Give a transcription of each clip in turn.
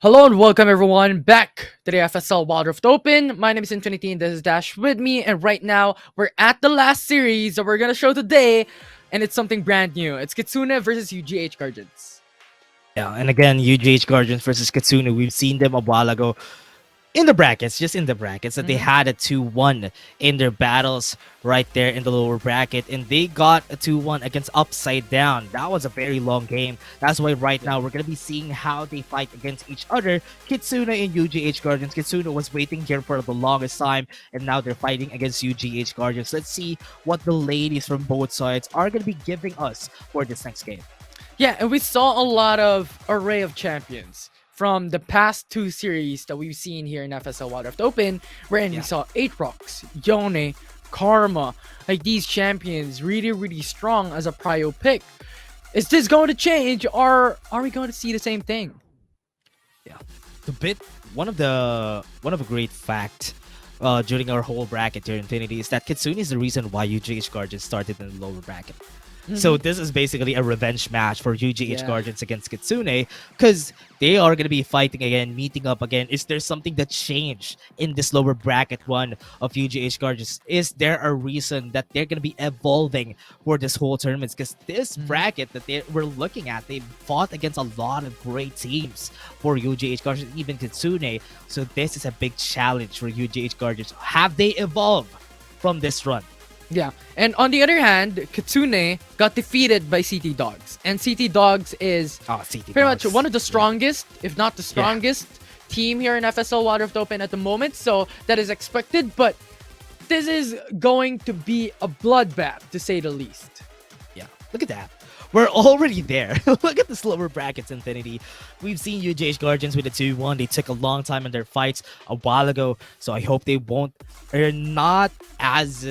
Hello and welcome everyone back to the FSL Wild Rift Open. My name is Infinity and this is Dash with me, and right now we're at the last series that we're gonna show today, and it's something brand new. It's KITSUNE versus UGH Guardians. Yeah, and again, UGH Guardians versus KITSUNE. We've seen them a while ago in the brackets, just in the brackets, that they Mm-hmm. had a 2-1 in their battles right there in the lower bracket, and they got a 2-1 against Upside Down. That was a very long game. That's why right Yeah. now we're gonna be seeing how they fight against each other. KITSUNE and UGH Guardians. KITSUNE was waiting here for the longest time, and now they're fighting against UGH Guardians. Let's see what the ladies from both sides are gonna be giving us for this next game. Yeah, and we saw a lot of array of champions from the past two series that we've seen here in FSL Wild Rift Open, wherein we Yeah. saw Aatrox, Yone, Karma, like these champions really strong as a prio pick. Is this going to change, or are we going to see the same thing? Yeah, the bit one of a great fact during our whole bracket here, Infinity, is that Kitsune is the reason why UGH Guardians started in the lower bracket. So Mhm. this is basically a revenge match for UGH Yeah. Guardians against Kitsune, because they are going to be fighting again, meeting up again. Is there something that changed in this lower bracket one of UGH Guardians? Is there a reason that they're going to be evolving for this whole tournament? Because this Mhm. bracket that we're looking at, they fought against a lot of great teams for UGH Guardians, even Kitsune. So this is a big challenge for UGH Guardians. Have they evolved from this run? Yeah. And on the other hand, Kitsune got defeated by CT Dogs. And CT Dogs is Oh, CT pretty much Dogs. one of the Yeah. strongest, if not the Yeah. strongest, team here in FSL Wild Rift Open at the moment. So that is expected. But this is going to be a bloodbath, to say the least. Yeah, look at that. We're already there. Look at the lower brackets, Infinity. We've seen UJH Guardians with a 2-1. They took a long time in their fights a while ago, so I hope they won't. They're not as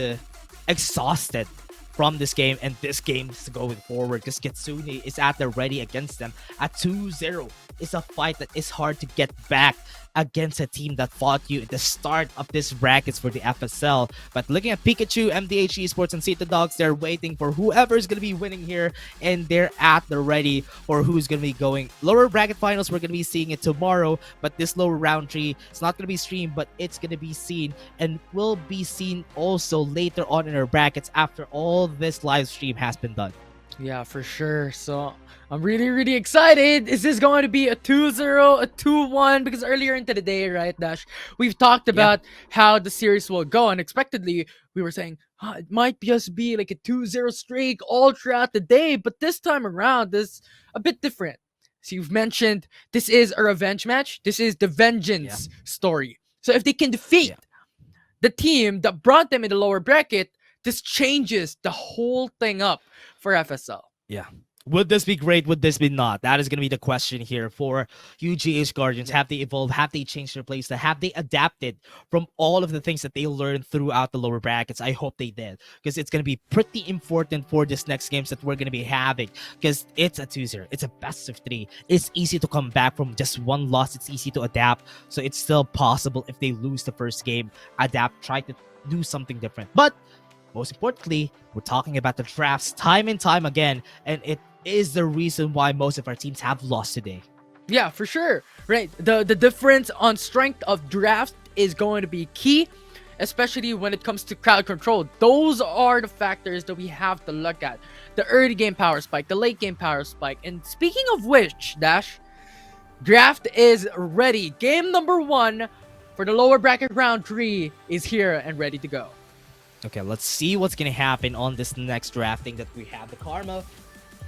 exhausted from this game, and this game is going forward because Kitsune is at the ready against them. At 2-0 is a fight that is hard to get back against a team that fought you at the start of this brackets for the FSL. But looking at Pikachu, MDH Esports, and Sita Dogs, they're waiting for whoever's going to be winning here, and they're at the ready for who's going to be going. Lower bracket finals, we're going to be seeing it tomorrow, but this lower round 3, it's not going to be streamed, but it's going to be seen and will be seen also later on in our brackets after all this live stream has been done. Yeah, for sure. So I'm really excited. Is this going to be a 2-0, a 2-1? Because earlier into the day, right, Dash, we've talked Yeah. about how the series will go. Unexpectedly, we were saying it might just be like a 2-0 streak all throughout the day. But this time around, this a bit different. So you've mentioned this is a revenge match. This is the Yeah. vengeance story. So if they can defeat Yeah. the team that brought them in the lower bracket, this changes the whole thing up for FSL. Yeah. Would this be great? Would this be not? That is going to be the question here for UGH Guardians. Yeah. Have they evolved? Have they changed their playstyle? Have they adapted from all of the things that they learned throughout the lower brackets? I hope they did, because it's going to be pretty important for this next games that we're going to be having, because it's a 2-0. It's a best of 3. It's easy to come back from just one loss. It's easy to adapt. So it's still possible if they lose the first game, adapt, try to do something different. But most importantly, we're talking about the drafts time and time again, and it is the reason why most of our teams have lost today. Yeah, for sure. Right. The difference on strength of draft is going to be key, especially when it comes to crowd control. Those are the factors that we have to look at. The early game power spike, the late game power spike. And speaking of which, Dash, draft is ready. Game number 1 for the lower bracket round 3 is here and ready to go. Okay, let's see what's gonna happen on this next drafting that we have. The Karma,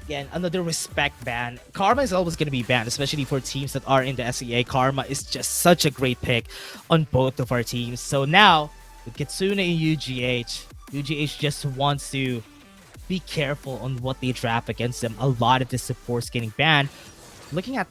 again, another respect ban. Karma is always gonna be banned, especially for teams that are in the SEA. Karma is just such a great pick on both of our teams. So now, with Kitsune and UGH just wants to be careful on what they draft against them. A lot of the supports getting banned. Looking at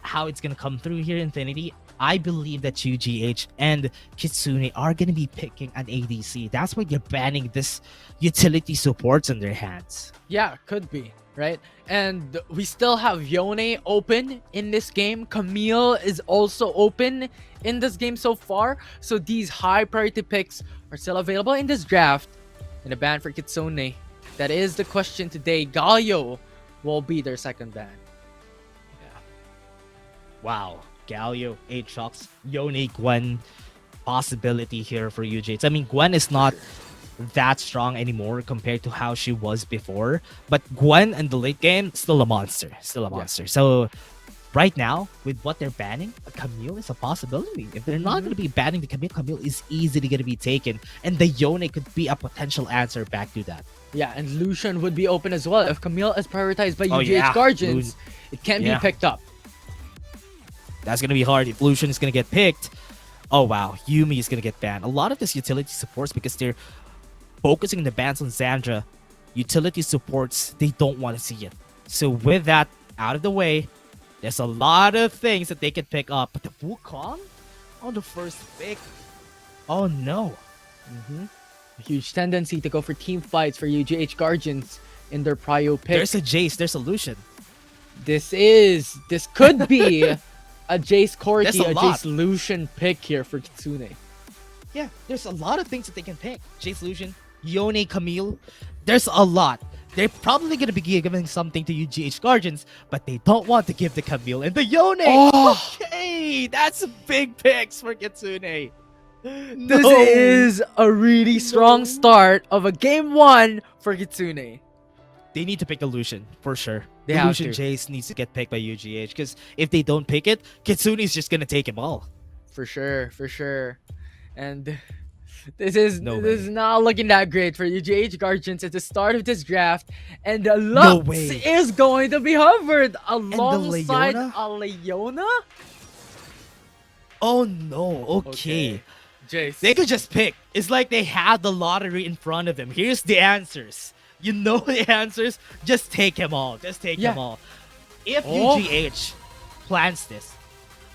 how it's gonna come through here, Infinity, I believe that UGH and Kitsune are gonna be picking an ADC. That's why they're banning this utility supports in their hands. Yeah, could be, right? And we still have Yone open in this game. Camille is also open in this game so far. So these high priority picks are still available in this draft. And a ban for Kitsune. That is the question today. Galio will be their second ban. Yeah. Wow. Galio, Aatrox, Yone, Gwen possibility here for UJH. I mean, Gwen is not that strong anymore compared to how she was before, but Gwen in the late game still a monster, still a Yeah. monster. So right now, with what they're banning, a Camille is a possibility. If they're not going to be banning the Camille, Camille is easily going to be taken, and the Yone could be a potential answer back to that. Yeah, and Lucian would be open as well. If Camille is prioritized by Oh, UGH yeah. Guardians, it can Yeah. be picked up. That's going to be hard. If Lucian is going to get picked, oh wow, Yumi is going to get banned. A lot of this utility supports, because they're focusing the bans on Zandra, utility supports, they don't want to see it. So with that out of the way, there's a lot of things that they can pick up. But the Wukong on the first pick, oh no. A huge tendency to go for team fights for UGH Guardians in their prio pick. There's a Jace, there's a Lucian. This could be a Jace Corki, That's a a lot. Jace Lucian pick here for Kitsune. Yeah, there's a lot of things that they can pick. Jace Lucian, Yone, Camille. There's a lot. They're probably going to be giving something to UGH Guardians, but they don't want to give the Camille and the Yone. Oh! Okay, that's big picks for Kitsune. This is a really strong start of a game 1 for Kitsune. They need to pick a Lucian, for sure. They The have Lucian to. Jace needs to get picked by UGH, because if they don't pick it, Kitsune is just going to take him all. For sure, for sure. And this is No this way. is not looking that great for UGH Guardians at the start of this draft. And the Lux way. is going to be hovered alongside Leona? a Leona? Oh no, okay. Jace. They could just pick. It's like they have the lottery in front of them. Here's the answers. You know the answers. Just take him all. Just take Yeah. him all. If Oh. UGH plans this,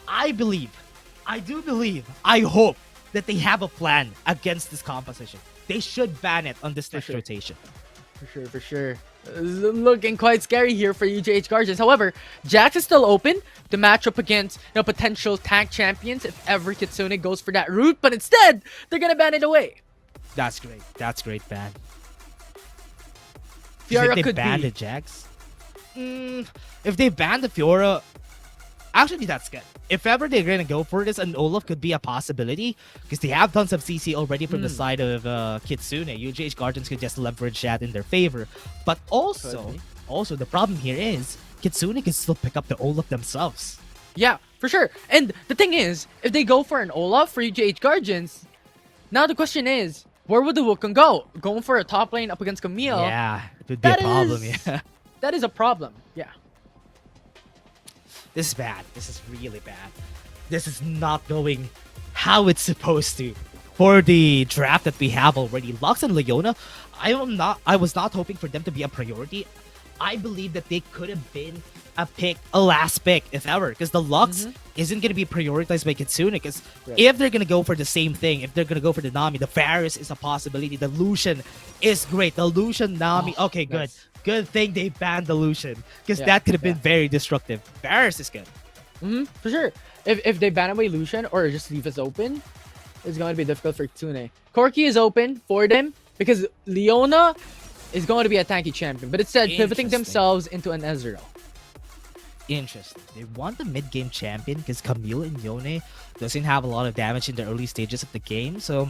I do believe, I hope that they have a plan against this composition. They should ban it on this next sure. rotation. For sure, for sure. This is looking quite scary here for UGH Guardians. However, Jax is still open to match up against potential tank champions if ever Kitsune goes for that route. But instead, they're gonna ban it away. That's great. That's great ban. Fiora if they could ban be. the Jax, if they ban the Fiora, actually that's good. If ever they're gonna go for this, an Olaf could be a possibility, because they have tons of CC already from the side of Kitsune. UGH Guardians could just leverage that in their favor. But Could be. also the problem here is Kitsune can still pick up the Olaf themselves. Yeah, for sure. And the thing is, if they go for an Olaf for UGH Guardians, now the question is, where would the Wukong go? Going for a top lane up against Camille? Yeah, it would be a That problem. is- Yeah, That is a problem. Yeah. this is bad. This is really bad. This is not going how it's supposed to. For the draft that we have already, Lux and Leona, I was not hoping for them to be a priority. I believe that they could have been a last pick, if ever, because the Lux isn't going to be prioritized by Kitsune, because Right. if they're going to go for the same thing, if they're going to go for the Nami, the Varus is a possibility, the Lucian is great, the Lucian Nami, Oh, okay, good. nice. Good thing they banned the Lucian, because Yeah, that could have been yeah. very destructive. Varus is good. For sure. If they ban away Lucian or just leave us open, it's going to be difficult for Kitsune. Corki is open for them because Leona is going to be a tanky champion, but instead pivoting Interesting. themselves into an Ezreal. Interesting. They want the mid-game champion because Camille and Yone doesn't have a lot of damage in the early stages of the game. So,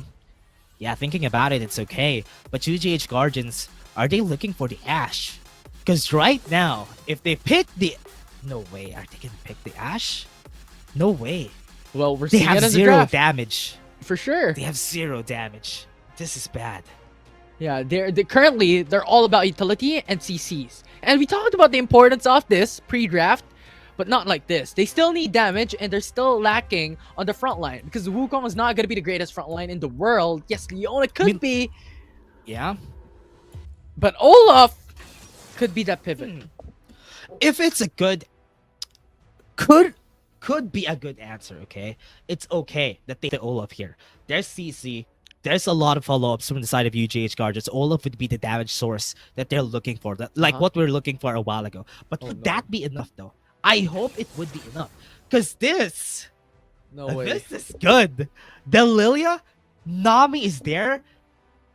yeah, thinking about it, it's okay. But UGH Guardians, are they looking for the Ashe? Because right now, if they pick the... No way. Are they going to pick the Ashe? No way. Well, we're They seeing have it in the zero draft. damage. For sure. They have zero damage. This is bad. Yeah, currently they're all about utility and CCs. And we talked about the importance of this pre-draft, but not like this. They still need damage and they're still lacking on the front line because Wukong is not going to be the greatest front line in the world. Yes, Leona could be, Yeah? but Olaf could be that pivot. If it's a good... Could be a good answer, okay? It's okay that they Olaf here. There's CC. There's a lot of follow-ups from the side of UGH Guardians. Olaf would be the damage source that they're looking for. Like what we were looking for a while ago. But Oh, would no. that be enough, though? I hope it would be enough. Because this No way. is good. The Lilia, Nami is there.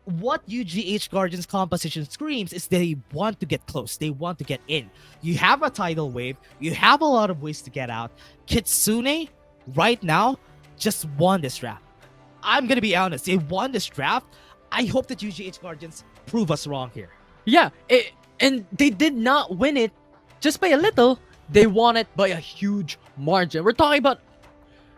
What UGH Guardians composition screams is they want to get close. They want to get in. You have a tidal wave. You have a lot of ways to get out. Kitsune right now just won this draft. I'm gonna be honest, they won this draft. I hope that UGH Guardians prove us wrong here. Yeah, and they did not win it just by a little. They won it by a huge margin. We're talking about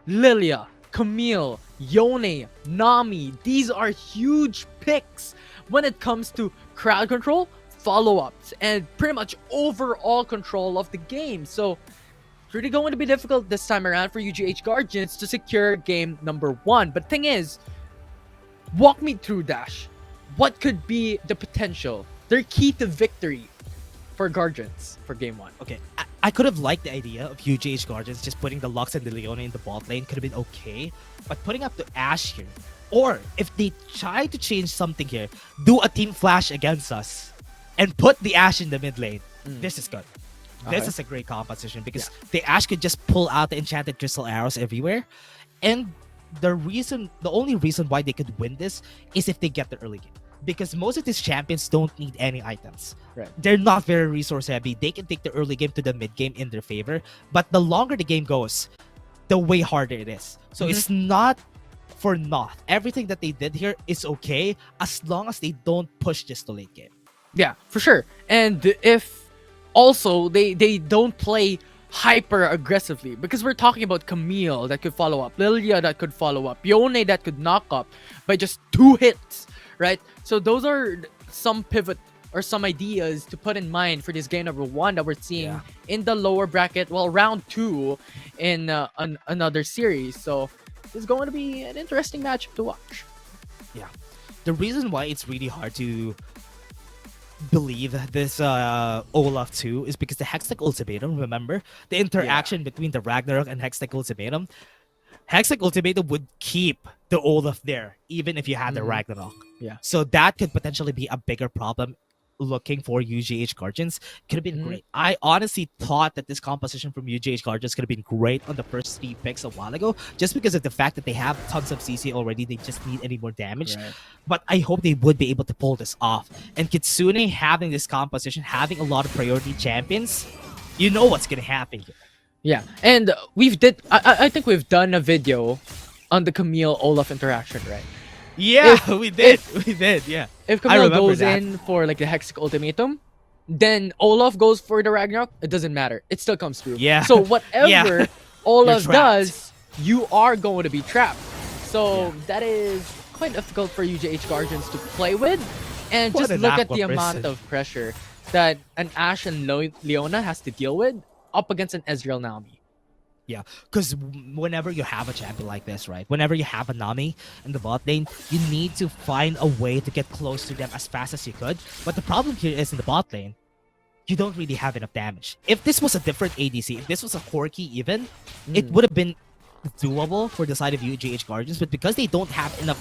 Lilia, Camille, Yone, Nami. These are huge picks when it comes to crowd control, follow-ups, and pretty much overall control of the game. So it's really going to be difficult this time around for UGH Guardians to secure game number 1. But thing is, walk me through, Dash. What could be the potential, their key to victory for Guardians for game 1? Okay, I could have liked the idea of UGH Guardians just putting the Lux and the Leone in the bot lane, could have been okay. But putting up the Ashe here, or if they try to change something here, do a team flash against us and put the Ashe in the mid lane, this is good. This is a great composition because the Ashe could just pull out the enchanted crystal arrows everywhere. And the only reason why they could win this is if they get the early game. Because most of these champions don't need any items. Right. They're not very resource heavy. They can take the early game to the mid game in their favor. But the longer the game goes, the way harder it is. So it's not for naught. Everything that they did here is okay as long as they don't push this to late game. Yeah, for sure. And if also they don't play hyper aggressively, because we're talking about Camille that could follow up, Lilia that could follow up, Yone that could knock up by just 2 hits, right? So those are some pivot or some ideas to put in mind for this game number 1 that we're seeing in the lower bracket, well, round 2 in another series. So it's going to be an interesting matchup to watch. Yeah. The reason why it's really hard to believe this Olaf 2 is because the Hextech Ultimatum, remember? The interaction between the Ragnarok and Hextech Ultimatum. Hextech Ultimatum would keep the Olaf there, even if you had the Ragnarok. Yeah. So that could potentially be a bigger problem looking for UGH Guardians. Could have been great. I honestly thought that this composition from UGH Guardians could have been great on the first 3 picks a while ago, just because of the fact that they have tons of CC already. They just need any more damage. Right. But I hope they would be able to pull this off. And KITSUNE having this composition, having a lot of priority champions, you know what's gonna happen here. Yeah, and I think we've done a video on the Camille Olaf interaction, right? Yeah, we did. Yeah. If I Camille remember goes that. in for like the Hextech Ultimatum, then Olaf goes for the Ragnarok, it doesn't matter. It still comes through. Yeah. So whatever Olaf trapped. does, you are going to be trapped. So that is quite difficult for UJH Guardians to play with. And What just an look at the aqua amount person. of pressure that an Ashe and Leona has to deal with up against an Ezreal Nami. Yeah, because whenever you have a champion like this, right? Whenever you have a Nami in the bot lane, you need to find a way to get close to them as fast as you could. But the problem here is in the bot lane, you don't really have enough damage. If this was a different ADC, if this was a Corki even, it would have been doable for the side of UGH Guardians. But because they don't have enough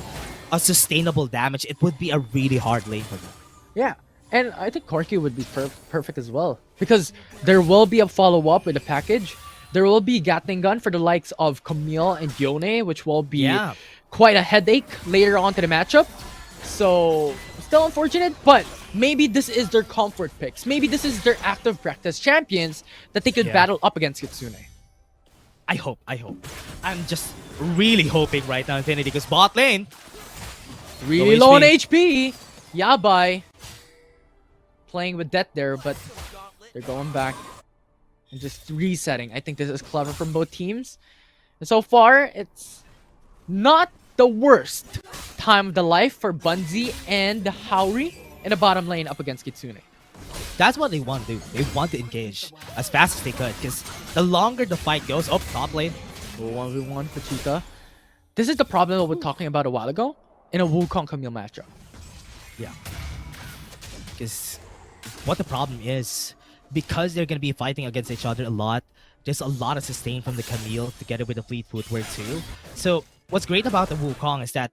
sustainable damage, it would be a really hard lane for them. Yeah, and I think Corki would be perfect as well. Because there will be a follow-up with a package. There will be Gatling Gun for the likes of Camille and Yone, which will be quite a headache later on to the matchup. So, still unfortunate, but maybe this is their comfort picks. Maybe this is their active practice champions that they could battle up against KITSUNE. I hope. I'm just really hoping right now, Infinity, because bot lane, Really low on HP. Yabai playing with death there, but they're going back and just resetting. I think this is clever from both teams. And so far, it's not the worst time of the life for Bunzi and Haori in the bottom lane up against KITSUNE. that's what they want to do. They want to engage as fast as they could, because the longer the fight goes, top lane. 1v1 for Chica. This is the problem we were talking about a while ago in a Wukong Camille matchup. Yeah. Because what the problem is, because they're going to be fighting against each other a lot, there's a lot of sustain from the Camille together with the Fleet Footwear too. So what's great about the Wukong is that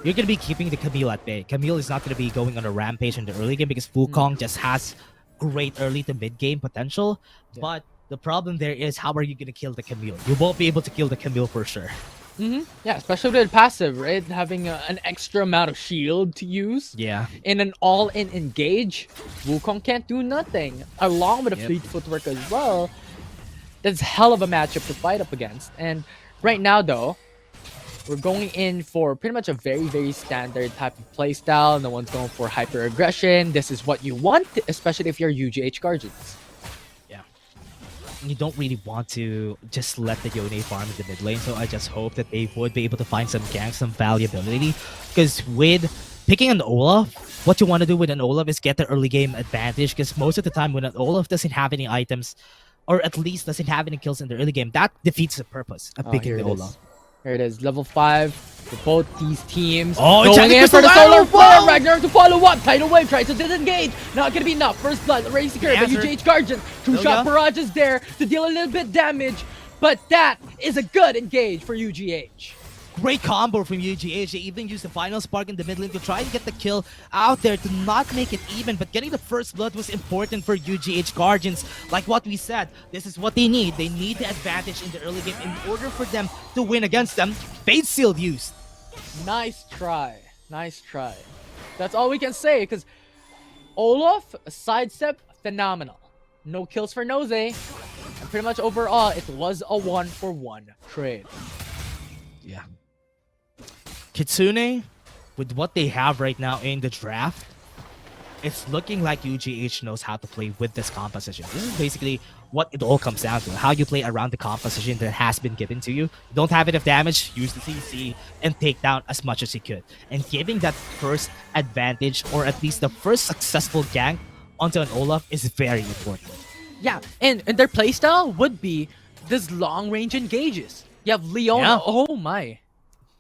you're going to be keeping the Camille at bay. Camille is not going to be going on a rampage in the early game because Wukong just has great early to mid game potential. Yeah. But the problem there is, how are you going to kill the Camille? You won't be able to kill the Camille for sure. Yeah, especially with passive, right? Having an extra amount of shield to use. Yeah. In an all-in engage, Wukong can't do nothing. Along with the Fleet Footwork as well. That's hell of a matchup to fight up against. And Right now, though, we're going in for pretty much a very standard type of playstyle. No one's going for hyper aggression. This is what you want, especially if you're UGH Guardians. Yeah. You don't really want to just let the Yone farm in the mid lane, so I just hope that they would be able to find some gank, some valuability. Because with picking an Olaf, what you want to do with an Olaf is get the early game advantage, because most of the time when an Olaf doesn't have any items, or at least doesn't have any kills in the early game, that defeats the purpose of picking the Olaf. Here it is, level 5 for both these teams. Oh, going in for the solar flare. Whoa! Ragnarok to follow up. Tidal wave tries to disengage. Not gonna be enough. First blood already secured by UGH Guardians. Two-shot barrage is there to deal a little bit damage, but that is a good engage for UGH. Great combo from UGH. They even used the final spark in the mid lane to try and get the kill out there to not make it even, but getting the first blood was important for UGH Guardians. Like what we said, this is what they need. They need the advantage in the early game in order for them to win against them. Fate Seal used. Nice try. Nice try. That's all we can say, because Olaf, a sidestep, phenomenal. No kills for Nose. And pretty much overall, it was a 1-for-1 trade. Yeah. KITSUNE, with what they have right now in the draft, it's looking like UGH knows how to play with this composition. This is basically what it all comes down to. How you play around the composition that has been given to you. You don't have enough damage, use the CC, and take down as much as you could. And giving that first advantage, or at least the first successful gank onto an Olaf, is very important. Yeah, and their playstyle would be this long-range engages. You have Leona. Yeah. Oh my.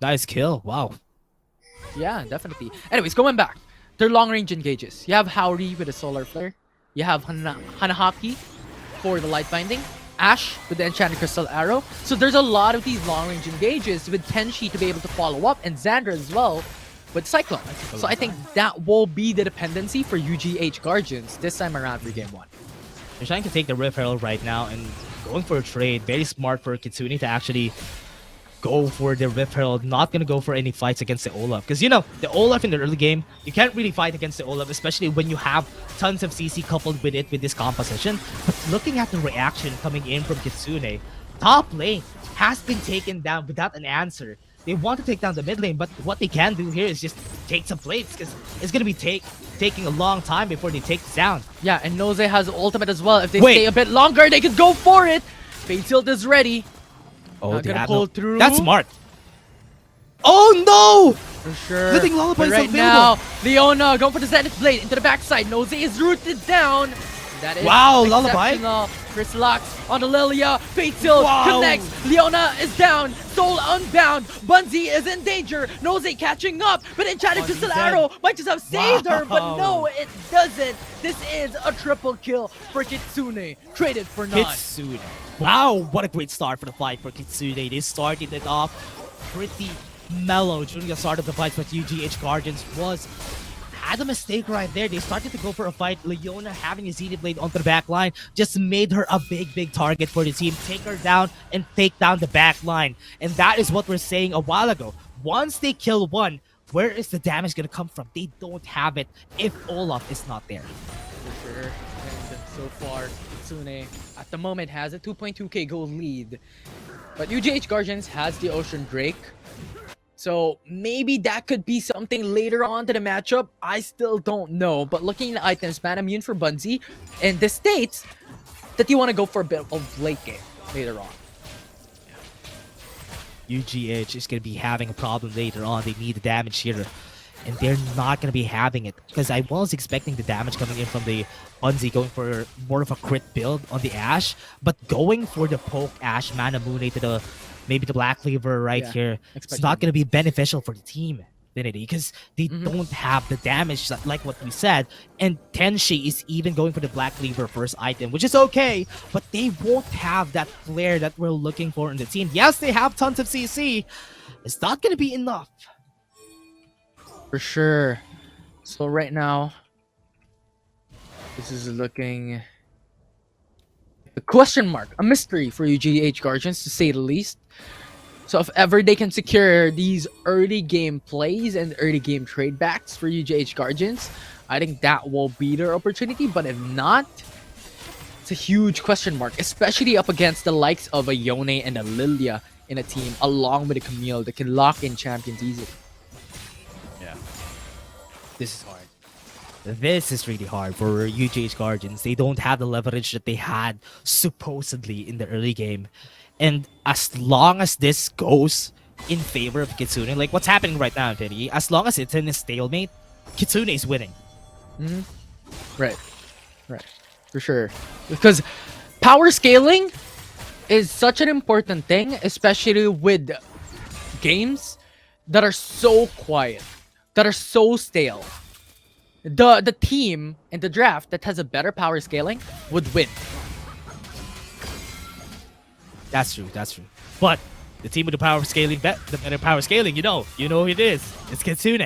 Nice kill. Wow. Yeah, definitely. Anyways, going back. They're long-range engages. You have Haori with a solar flare. You have Hanahaki for the light binding. Ash with the enchanted crystal arrow. So there's a lot of these long-range engages with Tenshi to be able to follow up, and Xandra as well with Cyclone. So I think that will be the dependency for UGH Guardians this time around for game 1. They're trying to take the Rift Herald right now and going for a trade. Very smart for KITSUNE to actually go for the Rift Herald, not gonna go for any fights against the Olaf. Because, you know, the Olaf in the early game, you can't really fight against the Olaf, especially when you have tons of CC coupled with it with this composition. But looking at the reaction coming in from KITSUNE, top lane has been taken down without an answer. They want to take down the mid lane, but what they can do here is just take some plates, because it's gonna be taking a long time before they take this down. Yeah, and Nose has ultimate as well. If they stay a bit longer, they could go for it. Fate Tilt is ready. Oh, Not they gonna have pull through. That's smart. Oh no! For sure. Good thing Lullaby is right available. now, Leona going for the Zenith Blade into the backside. Nose is rooted down. That is wow, Lullaby. Chris Locks on the Lilia. Fate Tilt connects. Leona is down. Soul unbound. Bunzi is in danger. Nose catching up. But Enchanted Crystal Arrow might just have saved her. But no, it doesn't. This is a triple kill for KITSUNE. Traded for 9. KITSUNE. Wow, what a great start for the fight for KITSUNE. They started it off pretty mellow during the start of the fight, but UGH Guardians had a mistake right there. They started to go for a fight. Leona having a Zenith Blade onto the back line just made her a big target for the team. Take her down and take down the back line. And that is what we're saying a while ago. Once they kill one, where is the damage going to come from? They don't have it if Olaf is not there. For sure. And so far, KITSUNE at the moment has a 2.2k gold lead. But UGH Guardians has the Ocean Drake. So maybe that could be something later on to the matchup. I still don't know. But looking at the items, man, immune for Bunzi, and this states that you want to go for a bit of late game later on. UGH is going to be having a problem later on. They need the damage here. And they're not going to be having it. Because I was expecting the damage coming in from the Bunzi, going for more of a crit build on the Ashe. But going for the poke Ashe, Mana Moon to the maybe the Black Cleaver right here, it's not going to be beneficial for the team, Infinity, because they don't have the damage like what we said. And Tenshi is even going for the Black Cleaver first item, which is okay, but they won't have that flare that we're looking for in the team. Yes, they have tons of CC. It's not going to be enough. For sure. So right now, this is looking a question mark, a mystery for UGH Guardians, to say the least. So if ever they can secure these early game plays and early game trade backs for UGH Guardians, I think that will be their opportunity. But if not, It's a huge question mark, especially up against the likes of a Yone and a Lilia in a team, along with a Camille that can lock in champions easily. Yeah. This is hard. This is really hard for UGH Guardians. They don't have the leverage that they had supposedly in the early game. And as long as this goes in favor of KITSUNE, like what's happening right now, Infinity, as long as it's in a stalemate, KITSUNE is winning. Mm-hmm. Right. For sure. Because power scaling is such an important thing, especially with games that are so quiet, that are so stale. The team in the draft that has a better power scaling would win. That's true. But the team with the power scaling, the better power scaling, you know who it is. It's KITSUNE.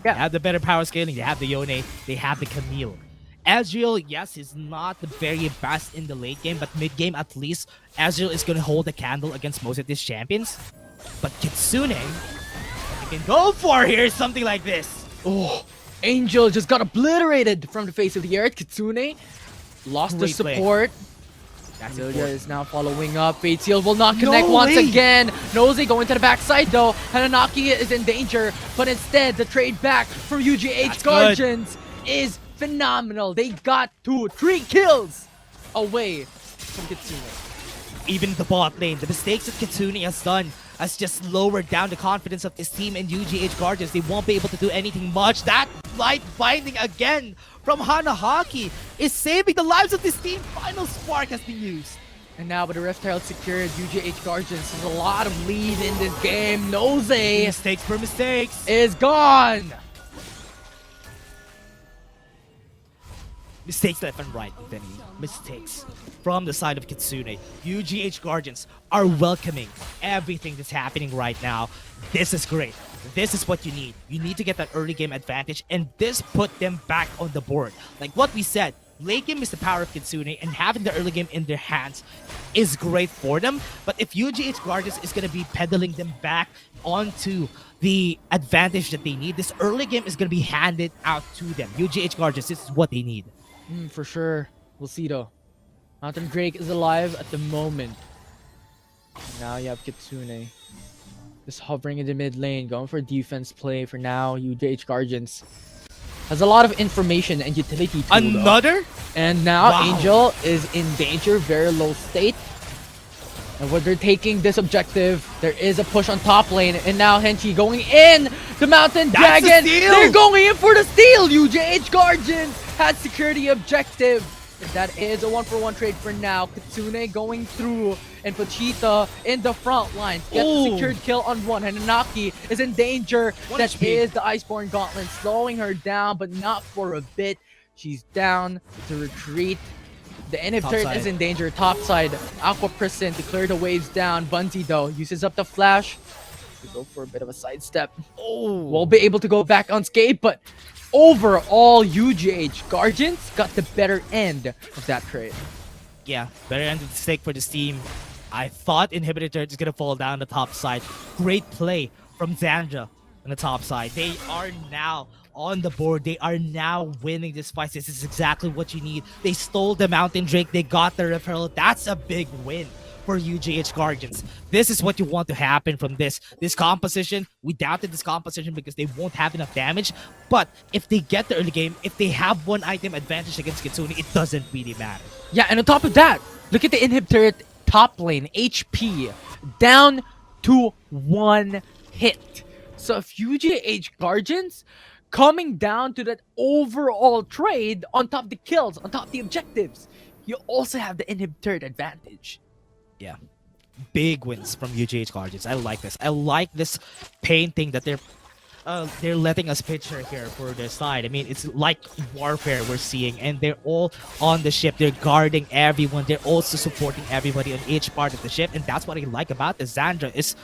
Yeah. They have the better power scaling. They have the Yone. They have the Camille. Ezreal, yes, is not the very best in the late game, but mid game at least, Ezreal is gonna hold a candle against most of these champions. But KITSUNE, what they can go for here is something like this. Oh, Angel just got obliterated from the face of the earth. KITSUNE lost the Great play. support. That's Lilia important. is now following up. Bait Seal will not connect No once way. again. Nosey going to the backside though. Hananaki is in danger, but instead the trade back from UGH That's Guardians is phenomenal. They got 3 kills away from KITSUNE. Even the bot lane, the mistakes that KITSUNE has done has just lowered down the confidence of this team and UGH Guardians. They won't be able to do anything much. That light binding again from Hanahaki is saving the lives of this team. Final spark has been used. And now with the Rift Herald secured, UGH Guardians has a lot of lead in this game. Nosey Mistakes for mistakes. is gone. Mistakes left and right, Infinity. Mistakes from the side of KITSUNE. UGH Guardians are welcoming everything that's happening right now. This is great. This is what you need. You need to get that early game advantage, and this put them back on the board. Like what we said, late game is the power of KITSUNE, and having the early game in their hands is great for them. But if UGH Guardians is going to be pedaling them back onto the advantage that they need, this early game is going to be handed out to them. UGH Guardians, this is what they need. For sure. We'll see though. Mountain Drake is alive at the moment. Now you have KITSUNE. Just hovering in the mid lane, going for defense play for now. UGH Guardians has a lot of information and utility tool, though. Another? And now Wow. Angel is in danger, very low state. And when they're taking this objective, there is a push on top lane. And now Henchi going in. The Mountain That's the Dragon. steal! They're going in for the steal. UGH Guardians has secured the objective. And that is a 1-for-1 trade for now. KITSUNE going through. And Pochita in the front line. Gets the Ooh. secured kill on one. Hananaki is in danger. One That HP. is the Iceborne Gauntlet slowing her down, but not for a bit. She's down to retreat. The inhibitor Top side. is in danger. Top side. Aqua Prison to clear the waves down. Bunty though uses up the flash to go for a bit of a sidestep. Oh. We'll be able to go back unscathed, but overall UGH Guardians got the better end of that trade. Yeah, better end of the stick for this team. I thought Inhibitor is gonna fall down the top side. Great play from Zandra on the top side. They are now on the board. They are now winning this fight. This is exactly what you need. They stole the Mountain Drake. They got the referral. That's a big win for UGH Guardians. This is what you want to happen from this composition. We doubted this composition because they won't have enough damage. But if they get the early game, if they have one item advantage against KITSUNE, it doesn't really matter. Yeah, and on top of that, look at the inhibitor top lane HP down to 1 hit. So if UGH Guardians coming down to that overall trade on top of the kills, on top of the objectives, you also have the inhibitor advantage. Yeah. Big wins from UGH Guardians. I like this. I like this painting that they're letting us picture here for their side. I mean, it's like warfare we're seeing, and they're all on the ship. They're guarding everyone. They're also supporting everybody on each part of the ship, and that's what I like about this. Zandra is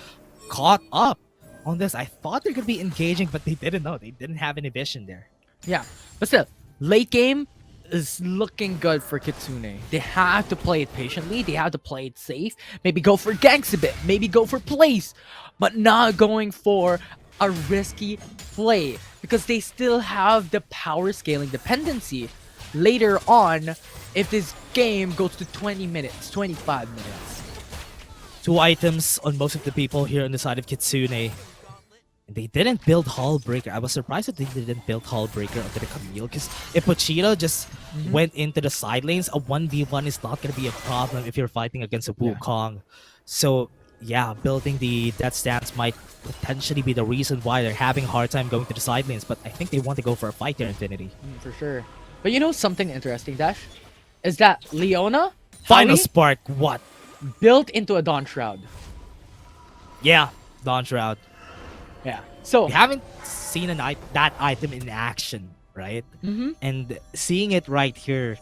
caught up on this. I thought they could be engaging, but they didn't know. They didn't have any vision there. Yeah, but still, late game is looking good for KITSUNE. They have to play it patiently. They have to play it safe. Maybe go for ganks a bit. Maybe go for plays, but not going for a risky play because they still have the power scaling dependency later on if this game goes to 20 minutes, 25 minutes. 2 items on most of the people here on the side of Kitsune. And they didn't build Hullbreaker. I was surprised that they didn't build Hullbreaker onto the Camille, because if Pochito just went into the side lanes, a 1v1 is not going to be a problem if you're fighting against a Wukong. So yeah, building the Death Stance might potentially be the reason why they're having a hard time going to the side lanes, but I think they want to go for a fight here, Infinity. For sure. But you know something interesting, Dash? Is that Leona Final finally Spark, what? built into a Dawn Shroud. Yeah, Dawn Shroud. Yeah. So We haven't seen that item in action, right? And seeing it right here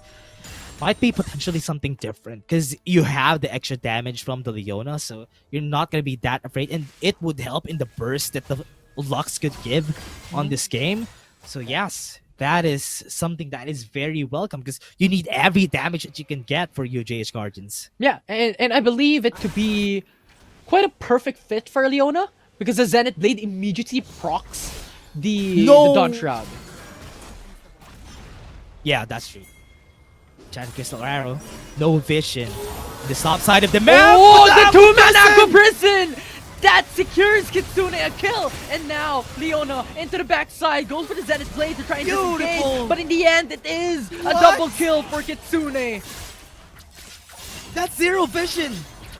might be potentially something different, because you have the extra damage from the Leona, so you're not going to be that afraid, and it would help in the burst that the Lux could give on this game. So yes, that is something that is very welcome, because you need every damage that you can get for UJH Guardians. yeah, and I believe it to be quite a perfect fit for Leona, because the Zenith Blade immediately procs the Dawn Shroud. Yeah, that's true. Chan Crystal Arrow, no vision. The top side of the map. Oh, the two-man Aqua Prison! That secures Kitsune a kill! And now, Leona into the backside, goes for the Zenith Blade to try and disengage. But in the end, it is a double kill for Kitsune. That's zero vision.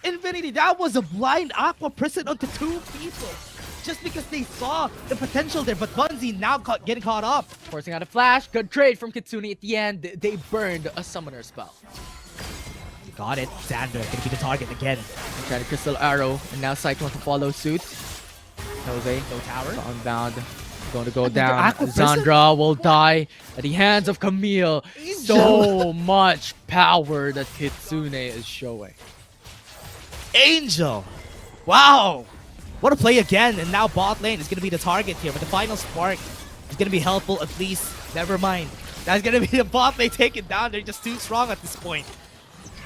Infinity, that was a blind Aqua Prison onto 2 people. Just because they saw the potential there, but Bunzi now getting caught up. Forcing out a flash, good trade from Kitsune at the end. They burned a summoner spell. Got it. Xander gonna be the target again. Trying to Crystal Arrow, and now Cyclone to follow suit. Jose, No tower. unbound, going to go And down. Aqua Prison? Zandra will die at the hands of Camille. So much power that Kitsune is showing. Angel. Wow. What a play again. And now bot lane is going to be the target here. But the final spark is going to be helpful at least. Never mind. That's going to be the bot lane taken down. They're just too strong at this point.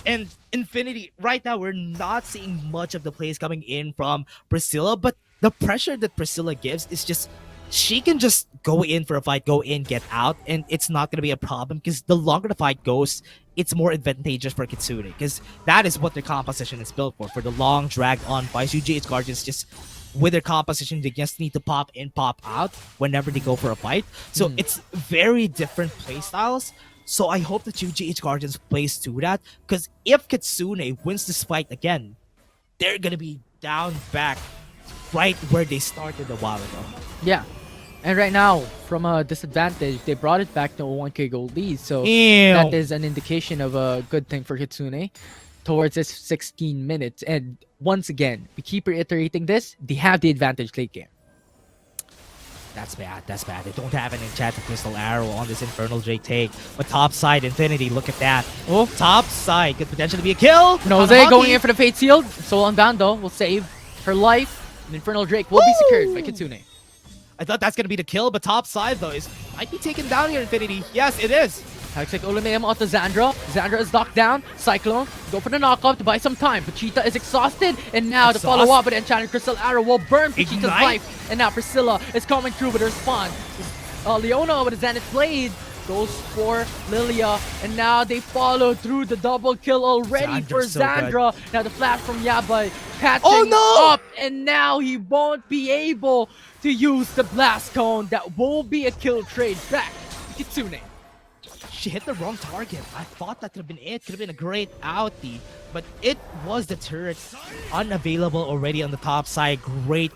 And Infinity, right now, we're not seeing much of the plays coming in from Priscilla. But the pressure that Priscilla gives is just, she can just go in for a fight, go in, get out. And it's not going to be a problem, because the longer the fight goes, it's more advantageous for Kitsune, because that is what their composition is built for the long drag on fights. UGH Guardians just, with their composition, they just need to pop in, pop out whenever they go for a fight. So it's very different play styles. So I hope that UGH Guardians plays to that, because if Kitsune wins this fight again, they're gonna be down back right where they started a while ago. Yeah. And right now, from a disadvantage, they brought it back to a 1k gold lead. So Ew. that is an indication of a good thing for Kitsune towards this 16 minutes. And once again, we keep reiterating this, they have the advantage late game. That's bad. That's bad. They don't have an enchanted crystal arrow on this Infernal Drake take. But top side, Infinity, look at that. Oh, top side could potentially be a kill. Nose going in for the Fate Shield. Soul Unbound though will save her life. And Infernal Drake will be secured by Kitsune. I thought that's gonna be the kill, but top side though might be taken down here, Infinity. Yes, it is. Hextech ultimatum onto Xandra. Xandra is knocked down. Cyclone, go for the knockout to buy some time. Pachita is exhausted. And now the follow up with Enchanted Crystal Arrow will burn Pachita's Ignite. life. And now Priscilla is coming through with her spawn. Leona with a Zenith Blade goes for Lilia. And now they follow through the double kill already for Xandra's so Xandra. Now the flash from Yabai patching up. And now he won't be able to use the blast cone. That will be a kill trade back to Kitsune. She hit the wrong target. I thought that could have been it. Could have been a great outie. But it was the turret unavailable already on the top side. Great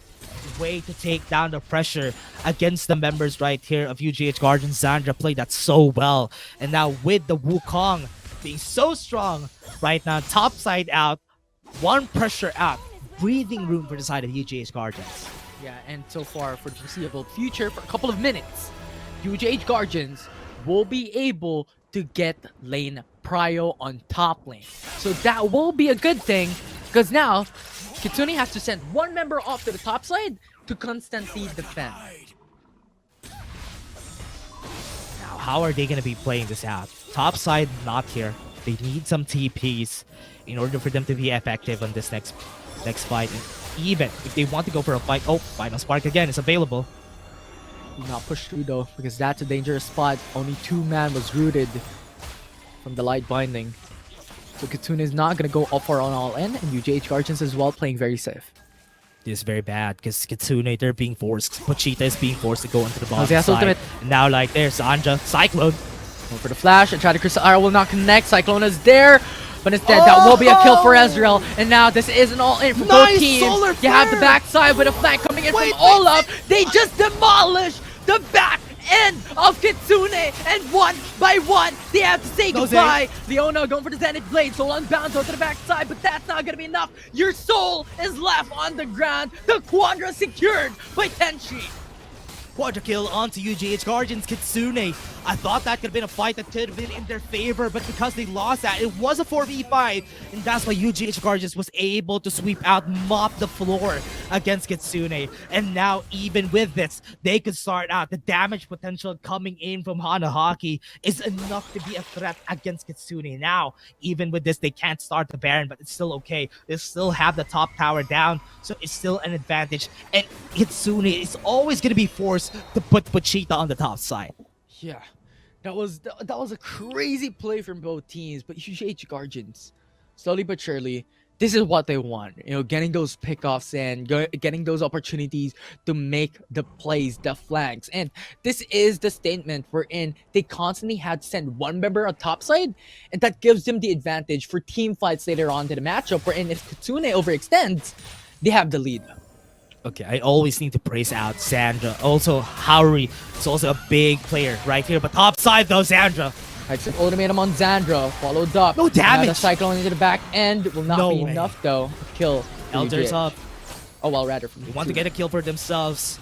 way to take down the pressure against the members right here of UGH Guardians. Xandra played that so well. And now with the Wukong being so strong right now, top side out, one pressure out, breathing room for the side of UGH Guardians. Yeah, and so far for the foreseeable future, for a couple of minutes, UGH Guardians will be able to get lane prio on top lane. So that will be a good thing, because now Kitsune has to send one member off to the top side to constantly defend. Now, how are they going to be playing this out? Top side not here. They need some TPs in order for them to be effective on this next fight. And even if they want to go for a fight, oh, Final Spark again is available. Do not push through though, because that's a dangerous spot. Only 2-man was rooted. from the light binding. So KITSUNE is not gonna go up for an all in, and UJH Guardians as well playing very safe. This is very bad because KITSUNE, they're being forced. Pochita is being forced to go into the bottom Jose has side. ultimate. And now, like, there's Sandra, Cyclone. Going for the flash, and try to Crystal Arrow will not connect. Cyclone is there, but instead that will be a kill for Ezreal. And now this is an all-in for both teams. You have the backside with a flank coming in from Olaf. They just demolished the back end of KITSUNE, and one by one they have to say goodbye. Leona going for the Zenith Blade, Soul unbound to the backside, but that's not gonna be enough. Your soul is left on the ground. The Quadra secured by Tenchi. Quadra kill onto UGH Guardians. KITSUNE, I thought that could have been a fight that could have been in their favor, but because they lost that, it was a 4v5, and that's why UGH Guardians was able to sweep out, mop the floor against KITSUNE. And now, even with this, they could start out. The damage potential coming in from Hanahaki is enough to be a threat against KITSUNE. Now, even with this, they can't start the Baron, but it's still okay. They still have the top tower down, so it's still an advantage. And KITSUNE is always going to be forced to put Pochita on the top side. Yeah, that was a crazy play from both teams, but UGH Guardians, slowly but surely, this is what they want. You know, getting those pickoffs and getting those opportunities to make the plays, the flanks. And this is the statement wherein they constantly had to send one member on top side, and that gives them the advantage for team fights later on to the matchup, wherein if KITSUNE overextends, they have the lead. Okay, I always need to praise out Sandra. Also, Hauri is also a big player right here. But top side though, Sandra. It's an ultimatum on Xandra, followed up. No damage. The Cyclone into the back end will not be enough though to kill Elder's UGH. up. Oh well, rather from They want to get a kill for themselves.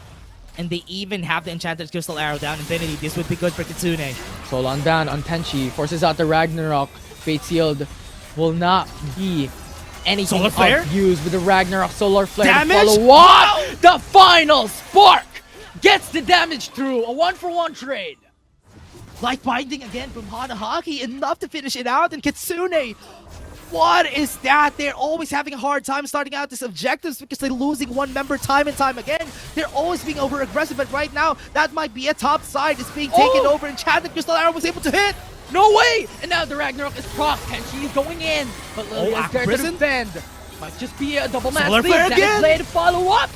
And they even have the Enchanted Crystal Arrow down Infinity. This would be good for KITSUNE. Soul unbound on Tenchi, forces out the Ragnarok. Fate Sealed will not be anything Solar Flare? of use with the Ragnarok Solar Flare Damage? to follow up. The final spark gets the damage through. A 1-for-1 trade. Light binding again from Hanahaki, enough to finish it out. And KITSUNE, what is that? They're always having a hard time starting out these objectives because they're losing one member time and time again. They're always being over aggressive, but right now that might be a top side. It's being taken over, and Enchanted Crystal Arrow was able to hit. No way! And now the Ragnarok is proc. Tenchi is going in, but Lily is there to defend. Might just be a double match Solar lead. Flare Zenith again! Blade to follow up.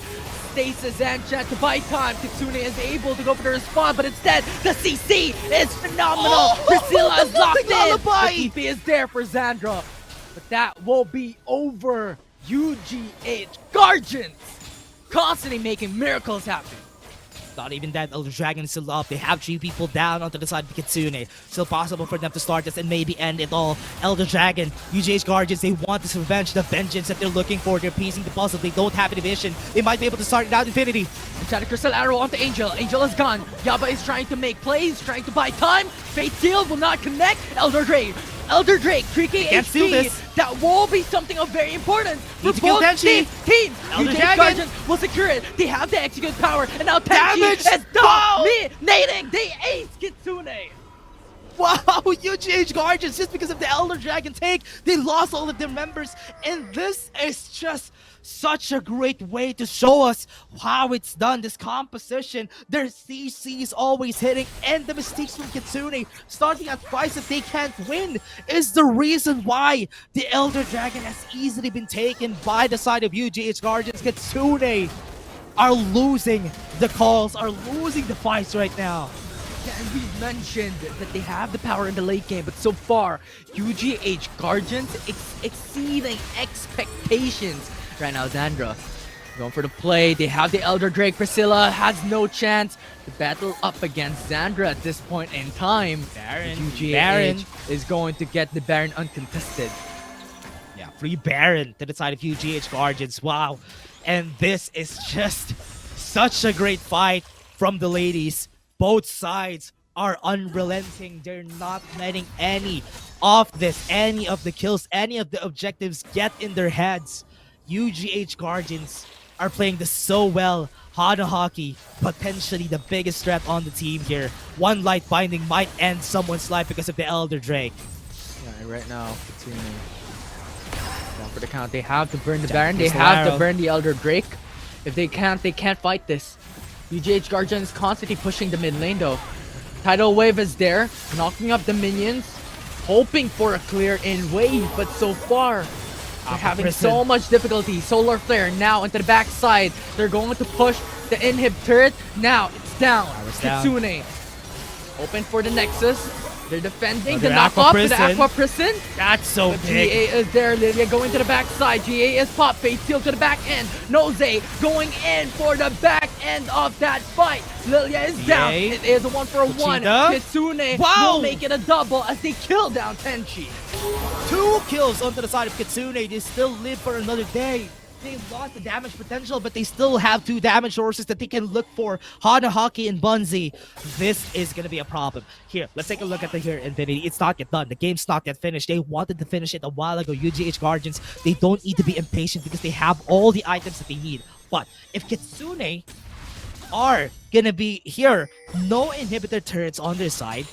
Stasis and Chat to buy time. KITSUNE is able to go for the respawn, but instead the CC is phenomenal. Priscilla is locked in. lullaby! The TP is there for Xandra, but that will be over. UGH Guardians constantly making miracles happen. Not even that, Elder Dragon is still up. They have 3 people down onto the side of KITSUNE. Still possible for them to start this and maybe end it all. Elder Dragon, UJH Guardians, they want this revenge, the vengeance that they're looking for. They're piecing the puzzle. They don't have any vision. They might be able to start it out Infinity. Enchanted Crystal Arrow onto Angel. Angel is gone. Yaba is trying to make plays, trying to buy time. Fate Seal will not connect. Elder Drake, 3k Can't steal HP. this. That will be something of very importance for Need to kill both Tenchi. teams. Elder UJH Dragon. Guardians will secure it. They have the execute power, and now Tenchi Damage. is dominating. They ace KITSUNE. Wow, UGH Guardians, just because of the Elder Dragon take, they lost all of their members. And this is just such a great way to show us how it's done, this composition. Their CC is always hitting, and the mistakes from KITSUNE, starting at fights that they can't win, is the reason why the Elder Dragon has easily been taken by the side of UGH Guardians. KITSUNE are losing the calls, are losing the fights right now. Yeah, and we've mentioned that they have the power in the late game, but so far, UGH Guardians exceeding expectations. Right now, Xandra going for the play. They have the Elder Drake. Priscilla has no chance to battle up against Xandra at this point in time. Baron is going to get the Baron uncontested. Yeah, free Baron to the side of UGH Guardians. Wow. And this is just such a great fight from the ladies. Both sides are unrelenting. They're not letting any of the kills, any of the objectives get in their heads. UGH Guardians are playing this so well. Hanahaki, potentially the biggest threat on the team here. One light binding might end someone's life because of the Elder Drake. Yeah, right now, KITSUNE going for the count. They have to burn the Baron. They have to burn the Elder Drake. If they can't fight this. UGH Guardians constantly pushing the mid lane though. Tidal Wave is there, knocking up the minions. hoping for a clear in wave, but so far they're having Prison. so much difficulty. Solar Flare now into the backside. They're going to push the inhib turret. Now it's down. Power's down. KITSUNE open for the Nexus. They're defending the Another knock Aqua off to the Prison. Aqua Prison. That's so But big. GA is there. Lilia going to the backside. GA is pop. Face seal to the back end. Nose going in for the back end of that fight. Lilia is down. GA. It is a 1-for-1. Kuchida. KITSUNE Wow. will make it a double as they kill down Tenchi. 2 kills onto the side of KITSUNE. They still live for another day. They lost the damage potential, but they still have 2 damage sources that they can look for. Hana, Hockey, and Bunzi. This is going to be a problem. Here, let's take a look at the here Infinity. It's not yet done. The game's not yet finished. They wanted to finish it a while ago. UGH Guardians, they don't need to be impatient because they have all the items that they need. But if KITSUNE are going to be here, no inhibitor turrets on their side,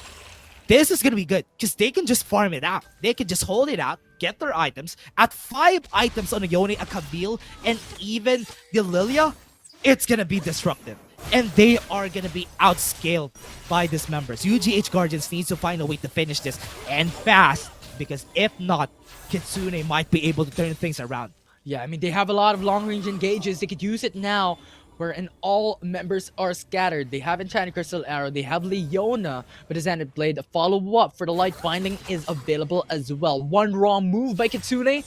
this is gonna be good because they can just farm it out. They can just hold it out, get their items. At 5 items on a Yone, a Kabil, and even the Lilia, it's gonna be disruptive. And they are gonna be outscaled by these members. UGH Guardians needs to find a way to finish this and fast, because if not, KITSUNE might be able to turn things around. Yeah, I mean, they have a lot of long-range engages. They could use it now, wherein all members are scattered. They have Enchanted Crystal Arrow, they have Leona, but as Xanad Blade, a follow-up for the Light Binding is available as well. One wrong move by KITSUNE,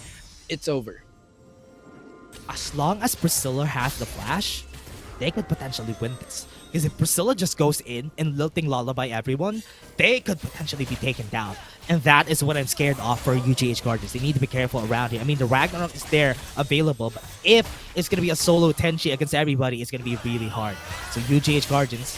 it's over. As long as Priscilla has the flash, they could potentially win this. Because if Priscilla just goes in and lilting lullaby everyone, they could potentially be taken down. And that is what I'm scared of for UGH Guardians. They need to be careful around here. I mean, the Ragnarok is there, available, but if it's going to be a solo Tenchi against everybody, it's going to be really hard. So UGH Guardians,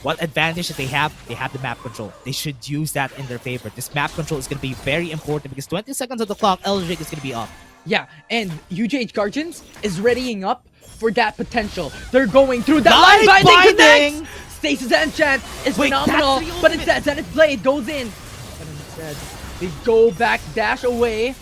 what advantage that they have? They have the map control. They should use that in their favor. This map control is going to be very important because 20 seconds on the clock, Eldrick is going to be up. Yeah, and UGH Guardians is readying up for that potential. They're going through that Light line binding binding! connects! Stasis Enchant is Wait, phenomenal, that's the but ultimate. instead Zenith Blade goes in. But instead, they go back, dash away.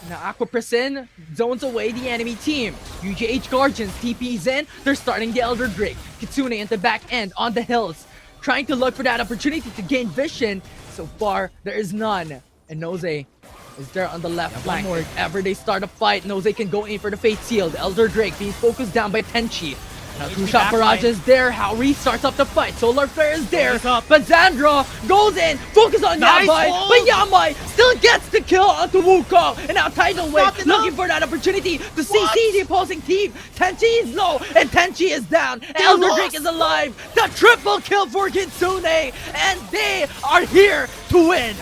Now Aqua Prison zones away the enemy team. UGH Guardians TPs in. They're starting the Elder Drake. KITSUNE at the back end on the hills, trying to look for that opportunity to gain vision. So far, there is none. And Nose is there on the left flank. If ever they start a fight, Nose can go in for the Fate Seal. The Elder Drake being focused down by Tenchi. Now two-shot barrage is there. Haori starts up the fight. Solar Flare is there. But Zandra goes in. Focus on Nice Yamai. hold. But Yamai still gets the kill onto Wukong. And now Tidal Wave not enough. looking for that opportunity to CC the opposing team. Tenchi is low and Tenchi is down. Elder lost. Drake is alive. The triple kill for KITSUNE. And they are here to win.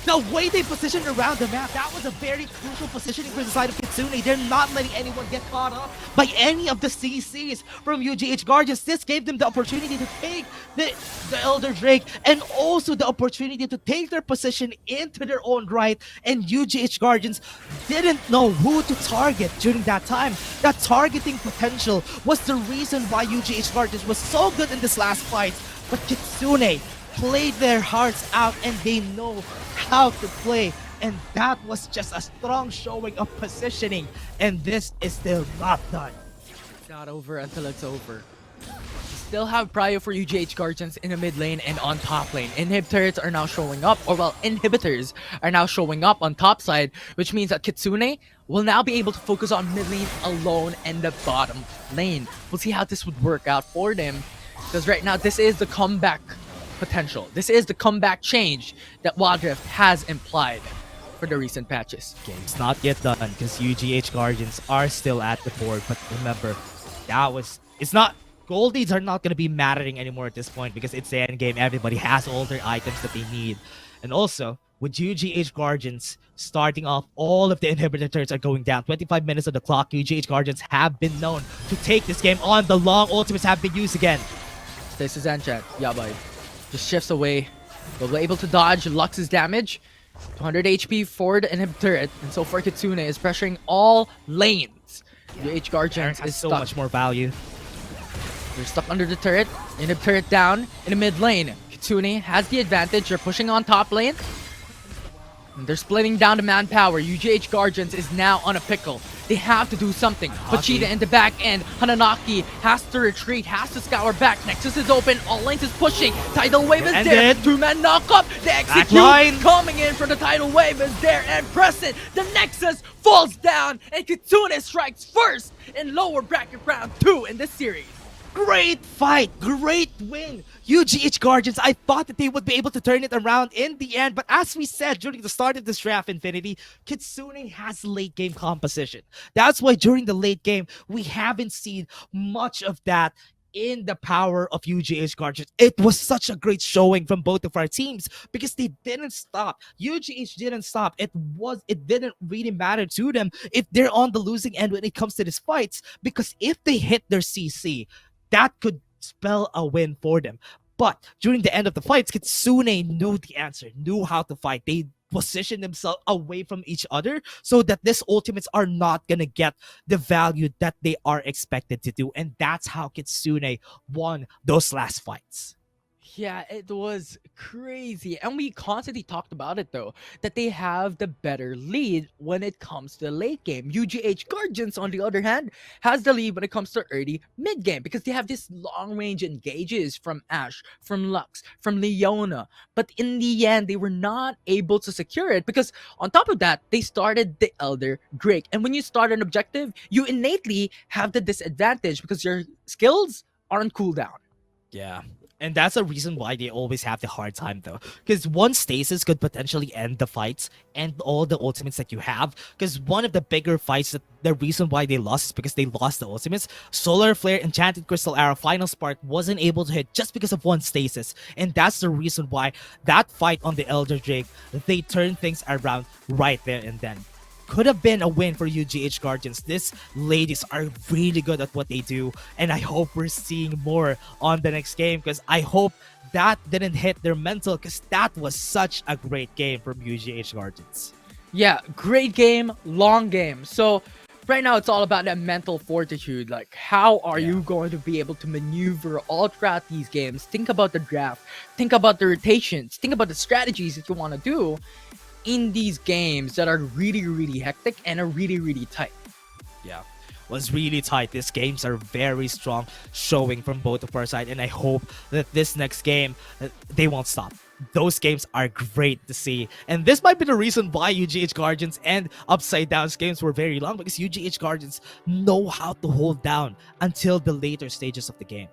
The way they positioned around the map, that was a very crucial positioning for the side of KITSUNE. They're not letting anyone get caught up by any of the CCs from UGH Guardians. This gave them the opportunity to take the Elder Drake and also the opportunity to take their position into their own right. And UGH Guardians didn't know who to target during that time. That targeting potential was the reason why UGH Guardians was so good in this last fight. But KITSUNE played their hearts out and they know how to play, and that was just a strong showing of positioning, and this is still not done. It's not over until it's over. Still have prio for UGH Guardians in the mid lane and on top lane. Inhibitors are now showing up, or well, inhibitors are now showing up on top side, which means that KITSUNE will now be able to focus on mid lane alone and the bottom lane. We'll see how this would work out for them, because right now this is the comeback potential. This is the comeback change that Wild Rift has implied for the recent patches. Game's not yet done because UGH Guardians are still at the board, but remember, it's not, gold leads are not going to be mattering anymore at this point because it's the end game. Everybody has all their items that they need. And also, with UGH Guardians starting off, all of the inhibitor turrets are going down. 25 minutes on the clock. UGH Guardians have been known to take this game on. The long ultimates have been used again. This is Enchant. Yabai just shifts away. Will be able to dodge Lux's damage. 200 HP for the inhibitor turret. And so far KITSUNE is pressuring all lanes. UGH Guardians Has is so stuck. much more value. They're stuck under the turret. Inhib turret down in the mid lane. KITSUNE has the advantage. They're pushing on top lane. They're splitting down the manpower. UGH Guardians is now on a pickle. They have to do something. Pachita in the back end. Hananaki has to retreat, has to scour back. Nexus is open. All Lanes is pushing. Tidal Wave is there. Two-man knock-up. The execute coming in for the Tidal Wave is there. And Present, the Nexus falls down. And KITSUNE strikes first in lower bracket round 2 in this series. Great fight, great win. UGH Guardians, I thought that they would be able to turn it around in the end, but as we said during the start of this draft, Infinity, KITSUNE has late game composition. That's why during the late game, we haven't seen much of that in the power of UGH Guardians. It was such a great showing from both of our teams because they didn't stop. UGH didn't stop. It didn't really matter to them if they're on the losing end when it comes to these fights, because if they hit their CC, that could spell a win for them. But during the end of the fights, KITSUNE knew the answer, knew how to fight. They positioned themselves away from each other so that these ultimates are not gonna get the value that they are expected to do. And that's how KITSUNE won those last fights. Yeah, it was crazy. And we constantly talked about it though, that they have the better lead when it comes to the late game. UGH Guardians, on the other hand, has the lead when it comes to early mid game because they have this long range engages from Ashe, from Lux, from Leona. But in the end, they were not able to secure it because on top of that, they started the Elder Drake. And when you start an objective, you innately have the disadvantage because your skills are on cooldown. Yeah. And that's a reason why they always have the hard time though. Because one stasis could potentially end the fights and all the ultimates that you have. Because one of the bigger fights, that the reason why they lost is because they lost the ultimates. Solar Flare, Enchanted Crystal Arrow, Final Spark wasn't able to hit just because of one stasis. And that's the reason why that fight on the Elder Drake, they turned things around right there and then. Could have been a win for UGH Guardians. These ladies are really good at what they do, and I hope we're seeing more on the next game because I hope that didn't hit their mental because that was such a great game from UGH Guardians. Yeah, great game, long game. So right now it's all about that mental fortitude. Like, how are you going to be able to maneuver all throughout these games? Think about the draft, think about the rotations, think about the strategies that you want to do in these games that are really, really hectic and are really, really tight. Yeah, was really tight. These games are very strong showing from both of our side, and I hope that this next game, they won't stop. Those games are great to see, and this might be the reason why UGH Guardians and Upside Down's games were very long, because UGH Guardians know how to hold down until the later stages of the game.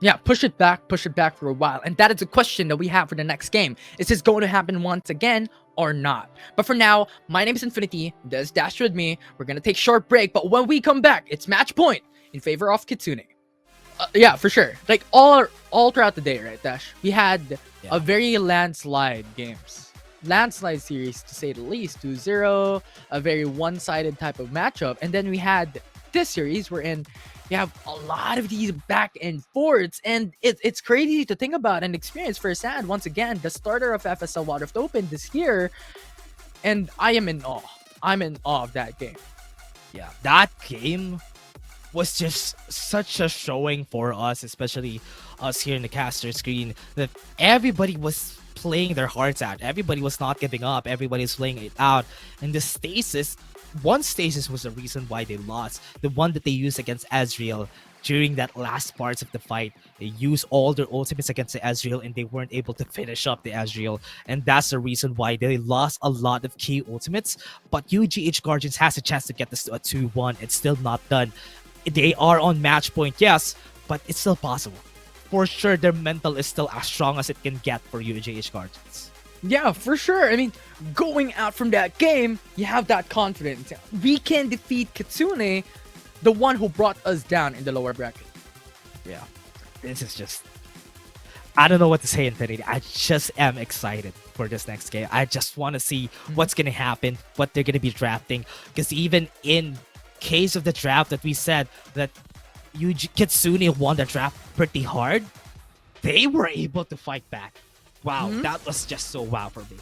Yeah, push it back for a while. And that is a question that we have for the next game. Is this going to happen once again or not? But for now, my name is Infinity. This is Dash with me. We're going to take a short break. But when we come back, it's match point in favor of KITSUNE. Yeah, for sure. Like all throughout the day, right, Dash? We had a very landslide games. Landslide series, to say the least. 2-0, a very one-sided type of matchup. And then we had this series wherein you have a lot of these back and forths, and it's crazy to think about and experience firsthand. Once again, the starter of FSL Water Open this year, and I am in awe. I'm in awe of that game. Yeah, that game was just such a showing for us, especially us here in the caster screen, that everybody was playing their hearts out. Everybody was not giving up. Everybody's playing it out. And the stasis, one stasis was the reason why they lost. The one that they used against Ezreal during that last parts of the fight. They used all their ultimates against the Ezreal and they weren't able to finish up the Ezreal. And that's the reason why they lost a lot of key ultimates. But UGH Guardians has a chance to get this to a 2-1. It's still not done. They are on match point, yes, but it's still possible. For sure, their mental is still as strong as it can get for UGH Guardians. Yeah, for sure. I mean, going out from that game, you have that confidence. We can defeat KITSUNE, the one who brought us down in the lower bracket. Yeah, this is just... I don't know what to say, Infinity. I just am excited for this next game. I just want to see what's going to happen, what they're going to be drafting. Because even in case of the draft that we said that KITSUNE won the draft pretty hard, they were able to fight back. Wow, that was just so wow for me.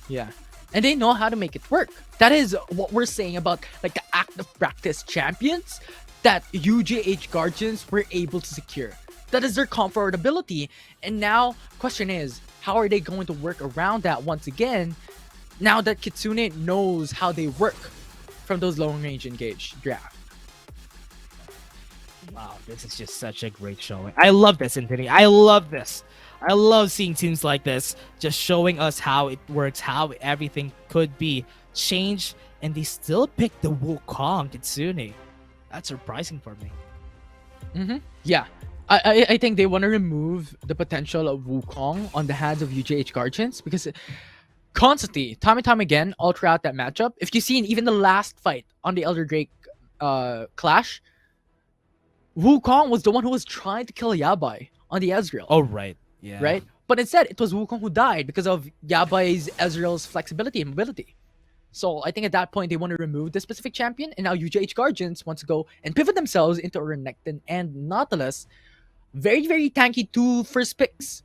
Yeah. And they know how to make it work. That is what we're saying about like the active practice champions that UGH Guardians were able to secure. That is their comfortability. And now, question is, how are they going to work around that once again now that Kitsune knows how they work from those long range engaged draft. Wow, this is just such a great showing. I love this, Infinity. I love this. I love seeing teams like this just showing us how it works, how everything could be changed, and they still pick the Wukong Kitsune. That's surprising for me. Yeah. I think they want to remove the potential of Wukong on the hands of UJH Guardians because constantly, time and time again, all throughout that matchup, if you see in even the last fight on the Elder Drake clash, Wukong was the one who was trying to kill Yabai on the Ezreal. Oh, right. Yeah. Right? But instead, it was Wukong who died because of Yabai's Ezreal's flexibility and mobility. So I think at that point, they want to remove the specific champion, and now UJH Guardians want to go and pivot themselves into Renekton and Nautilus. Very, very tanky two first picks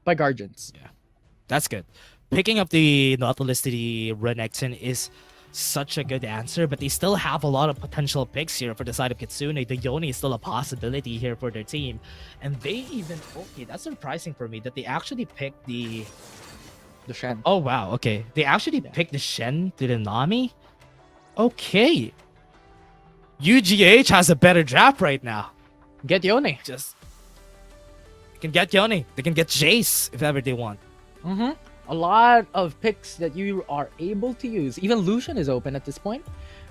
by Guardians. Yeah. That's good. Picking up the Nautilus to the Renekton is such a good answer, but they still have a lot of potential picks here for the side of Kitsune. The Yone is still a possibility here for their team. And they even, okay, that's surprising for me that they actually picked the Shen. Oh, wow. Okay. They actually picked the Shen to the Nami? Okay. UGH has a better draft right now. Get Yone. Just they can get Yone. They can get Jace if ever they want. A lot of picks that you are able to use. Even Lucian is open at this point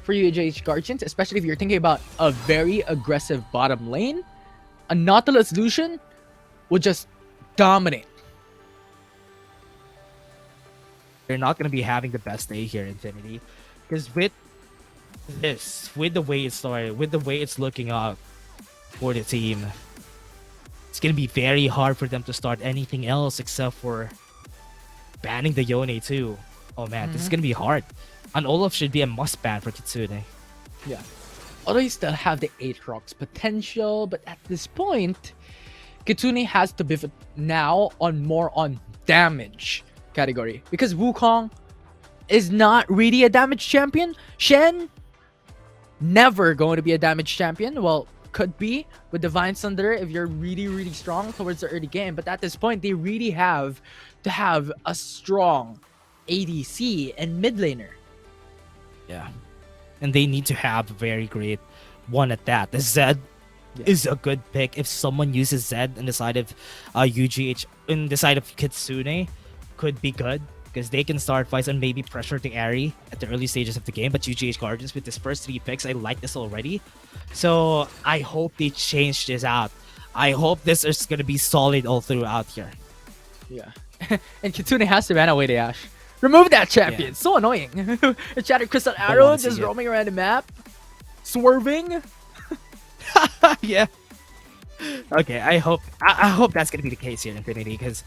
for UJH Guardians, especially if you're thinking about a very aggressive bottom lane. A Nautilus Lucian would just dominate. They're not going to be having the best day here, Infinity. Because with this, with the way it started, with the way it's looking up for the team, it's going to be very hard for them to start anything else except for banning the Yone too. Oh man, this is going to be hard. And Olaf should be a must ban for Kitsune. Yeah. Although you still have the Aatrox potential, but at this point, Kitsune has to pivot now on more on damage category because Wukong is not really a damage champion. Shen never going to be a damage champion. Well, could be with Divine Thunder if you're really, really strong towards the early game. But at this point, they really have to have a strong ADC and mid laner. Yeah. And they need to have a very great one at that. The Zed is a good pick. If someone uses Zed on the side of UGH, in the side of Kitsune, could be good because they can start fights and maybe pressure the Ahri at the early stages of the game. But UGH Guardians with this first 3 picks, I like this already. So I hope they change this out. I hope this is going to be solid all throughout here. Yeah. And Kitsune has to ban away the Ashe. Remove that champion. Yeah. So annoying. A Shattered Crystal Arrow just roaming around the map. Swerving. Yeah. Okay, I hope that's gonna be the case here in Infinity, because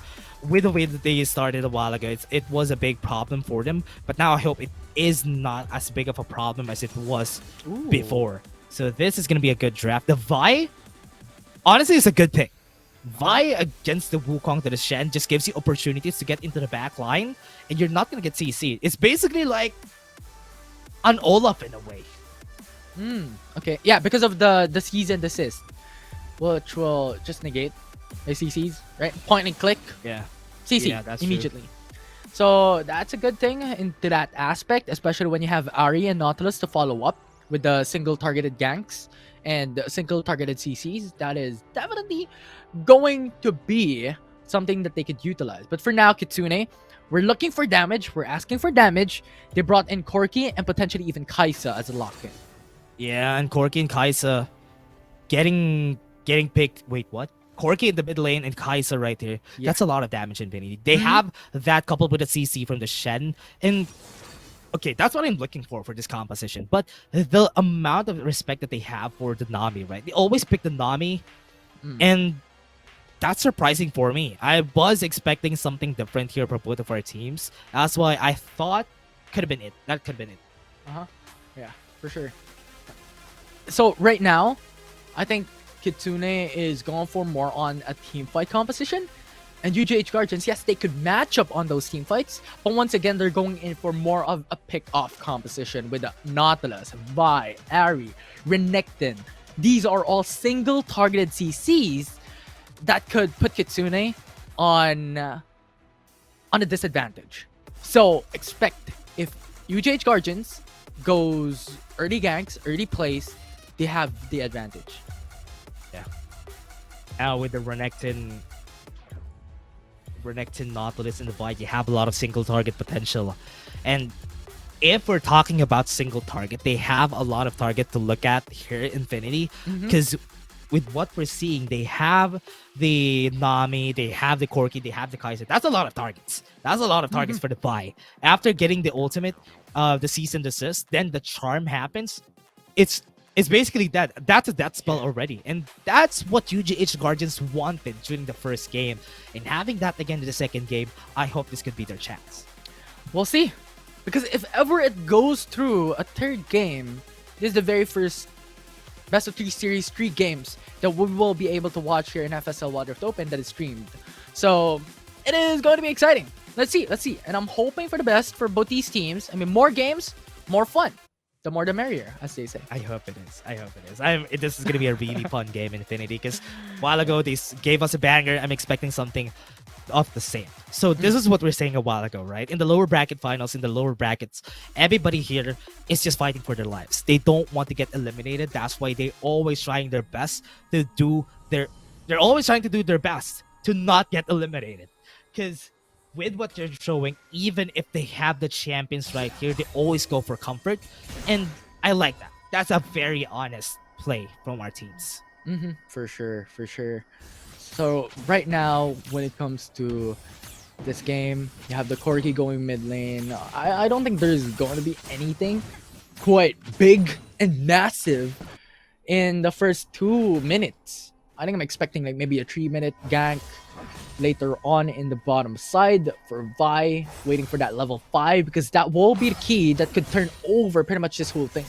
with the way that they started a while ago, it was a big problem for them. But now I hope it is not as big of a problem as it was before. So this is gonna be a good draft. The Vi, honestly, is a good pick. Vi against the Wukong to the Shen just gives you opportunities to get into the back line, and you're not gonna get CC. It's basically like an Olaf in a way. Okay. Yeah, because of the seize and assist, which will just negate the CCs, right? Point and click. Yeah. CC Yeah, that's immediately. So that's a good thing into that aspect, especially when you have Ahri and Nautilus to follow up with the single targeted ganks and single targeted CCs. That is definitely going to be something that they could utilize. But for now, Kitsune, we're looking for damage. We're asking for damage. They brought in Corki and potentially even Kaisa as a lock-in. Yeah, and Corki and Kaisa getting picked. Wait, what? Corki in the mid lane and Kaisa right here. Yeah. That's a lot of damage, Infinity. They have that coupled with a CC from the Shen. And okay, that's what I'm looking for this composition. But the amount of respect that they have for the Nami, right? They always pick the Nami. And that's surprising for me. I was expecting something different here for both of our teams. That's why I thought could have been it. That could have been it. Yeah, for sure. So right now, I think Kitsune is going for more on a team fight composition. And UGH Guardians, yes, they could match up on those team fights. But once again, they're going in for more of a pick-off composition with Nautilus, Vi, Ahri, Renekton. These are all single targeted CCs that could put Kitsune on a disadvantage. So expect if UJH Guardians goes early ganks, early plays, they have the advantage. Yeah. Now with the Renekton Nautilus in the fight, you have a lot of single target potential. And if we're talking about single target, they have a lot of target to look at here at Infinity. Because with what we're seeing, they have the Nami, they have the Corki, they have the Kaiser. That's a lot of targets. That's a lot of targets for the buy. After getting the ultimate, the cease and desist, then the charm happens. It's basically that. That's a death spell already. And that's what UGH Guardians wanted during the first game. And having that again in the second game, I hope this could be their chance. We'll see. Because if ever it goes through a third game, this is the very first best of 3 series, 3 games that we will be able to watch here in FSL Wild Rift Open that is streamed. So it is going to be exciting. Let's see. And I'm hoping for the best for both these teams. I mean, more games, more fun. The more the merrier, as they say. I hope it is. This is going to be a really fun game, Infinity, because a while ago they gave us a banger. I'm expecting something of the same. So this is what we're saying a while ago, right? In the lower bracket finals, in the lower brackets, everybody here is just fighting for their lives. They don't want to get eliminated. That's why they always trying their best to do their... They're always trying to do their best to not get eliminated. Because with what they're showing, even if they have the champions right here, they always go for comfort. And I like that. That's a very honest play from our teams. For sure. So right now, when it comes to this game, you have the Corki going mid lane. I don't think there's going to be anything quite big and massive in the first 2 minutes. I think I'm expecting like maybe a 3-minute gank later on in the bottom side for Vi, waiting for that level 5, because that will be the key that could turn over pretty much this whole thing.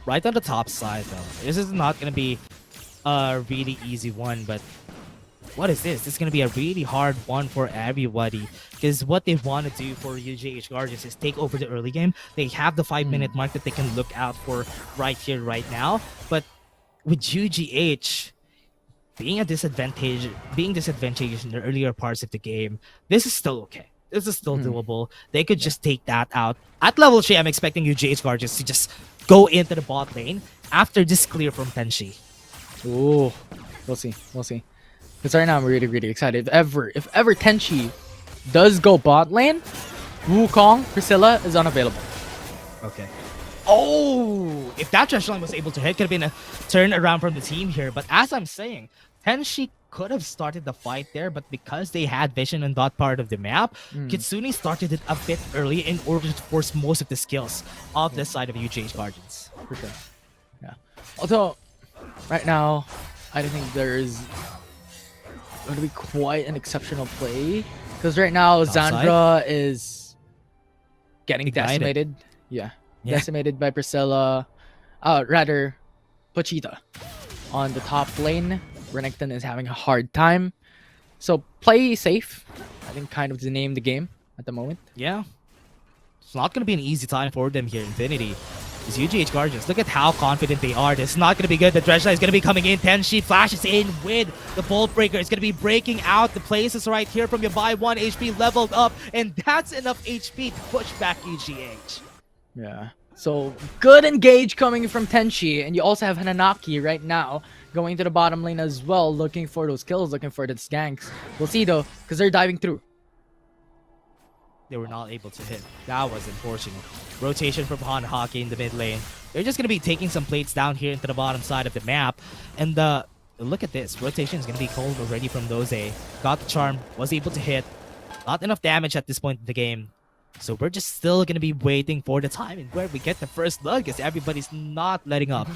Right on the top side though, this is not going to be a really easy one, but what is this? This is going to be a really hard one for everybody, because what they want to do for UJH Guardians is take over the early game. They have the 5-minute mark that they can look out for right here, right now, but with UGH being disadvantageous in the earlier parts of the game, this is still okay. This is still doable. They could just take that out. At level 3, I'm expecting UGH Guardians to just go into the bot lane after this clear from Tenshi. Ooh, we'll see. Because right now I'm really excited. If ever Tenchi does go bot lane, Wukong, Priscilla is unavailable. Okay. Oh, if that trash line was able to hit, could have been a turn around from the team here. But as I'm saying, Tenshi could have started the fight there, but because they had vision on that part of the map, KITSUNE started it a bit early in order to force most of the skills of this side of UJH Guardians. For sure. Yeah. Although, right now, I don't think there's going to be quite an exceptional play. Because right now, Zandra is getting decimated. Yeah. Decimated by Priscilla. Rather, Pochita on the top lane. Renekton is having a hard time. So play safe. I think kind of the name of the game at the moment. Yeah. It's not going to be an easy time for them here, Infinity. It's UGH Guardians. Look at how confident they are. This is not going to be good. The Dredge is going to be coming in. Tenshi flashes in with the Bolt Breaker. It's going to be breaking out the places right here from your buy 1 HP leveled up. And that's enough HP to push back UGH. Yeah. So good engage coming from Tenshi. And you also have Hananaki right now going to the bottom lane as well, looking for those kills, looking for those ganks. We'll see though, because they're diving through. They were not able to hit. That was unfortunate. Rotation from Hananaki in the mid lane. They're just going to be taking some plates down here into the bottom side of the map. And look at this. Rotation is going to be cold already from Doze. Got the charm, was able to hit. Not enough damage at this point in the game. So we're just still going to be waiting for the timing where we get the first look, because everybody's not letting up.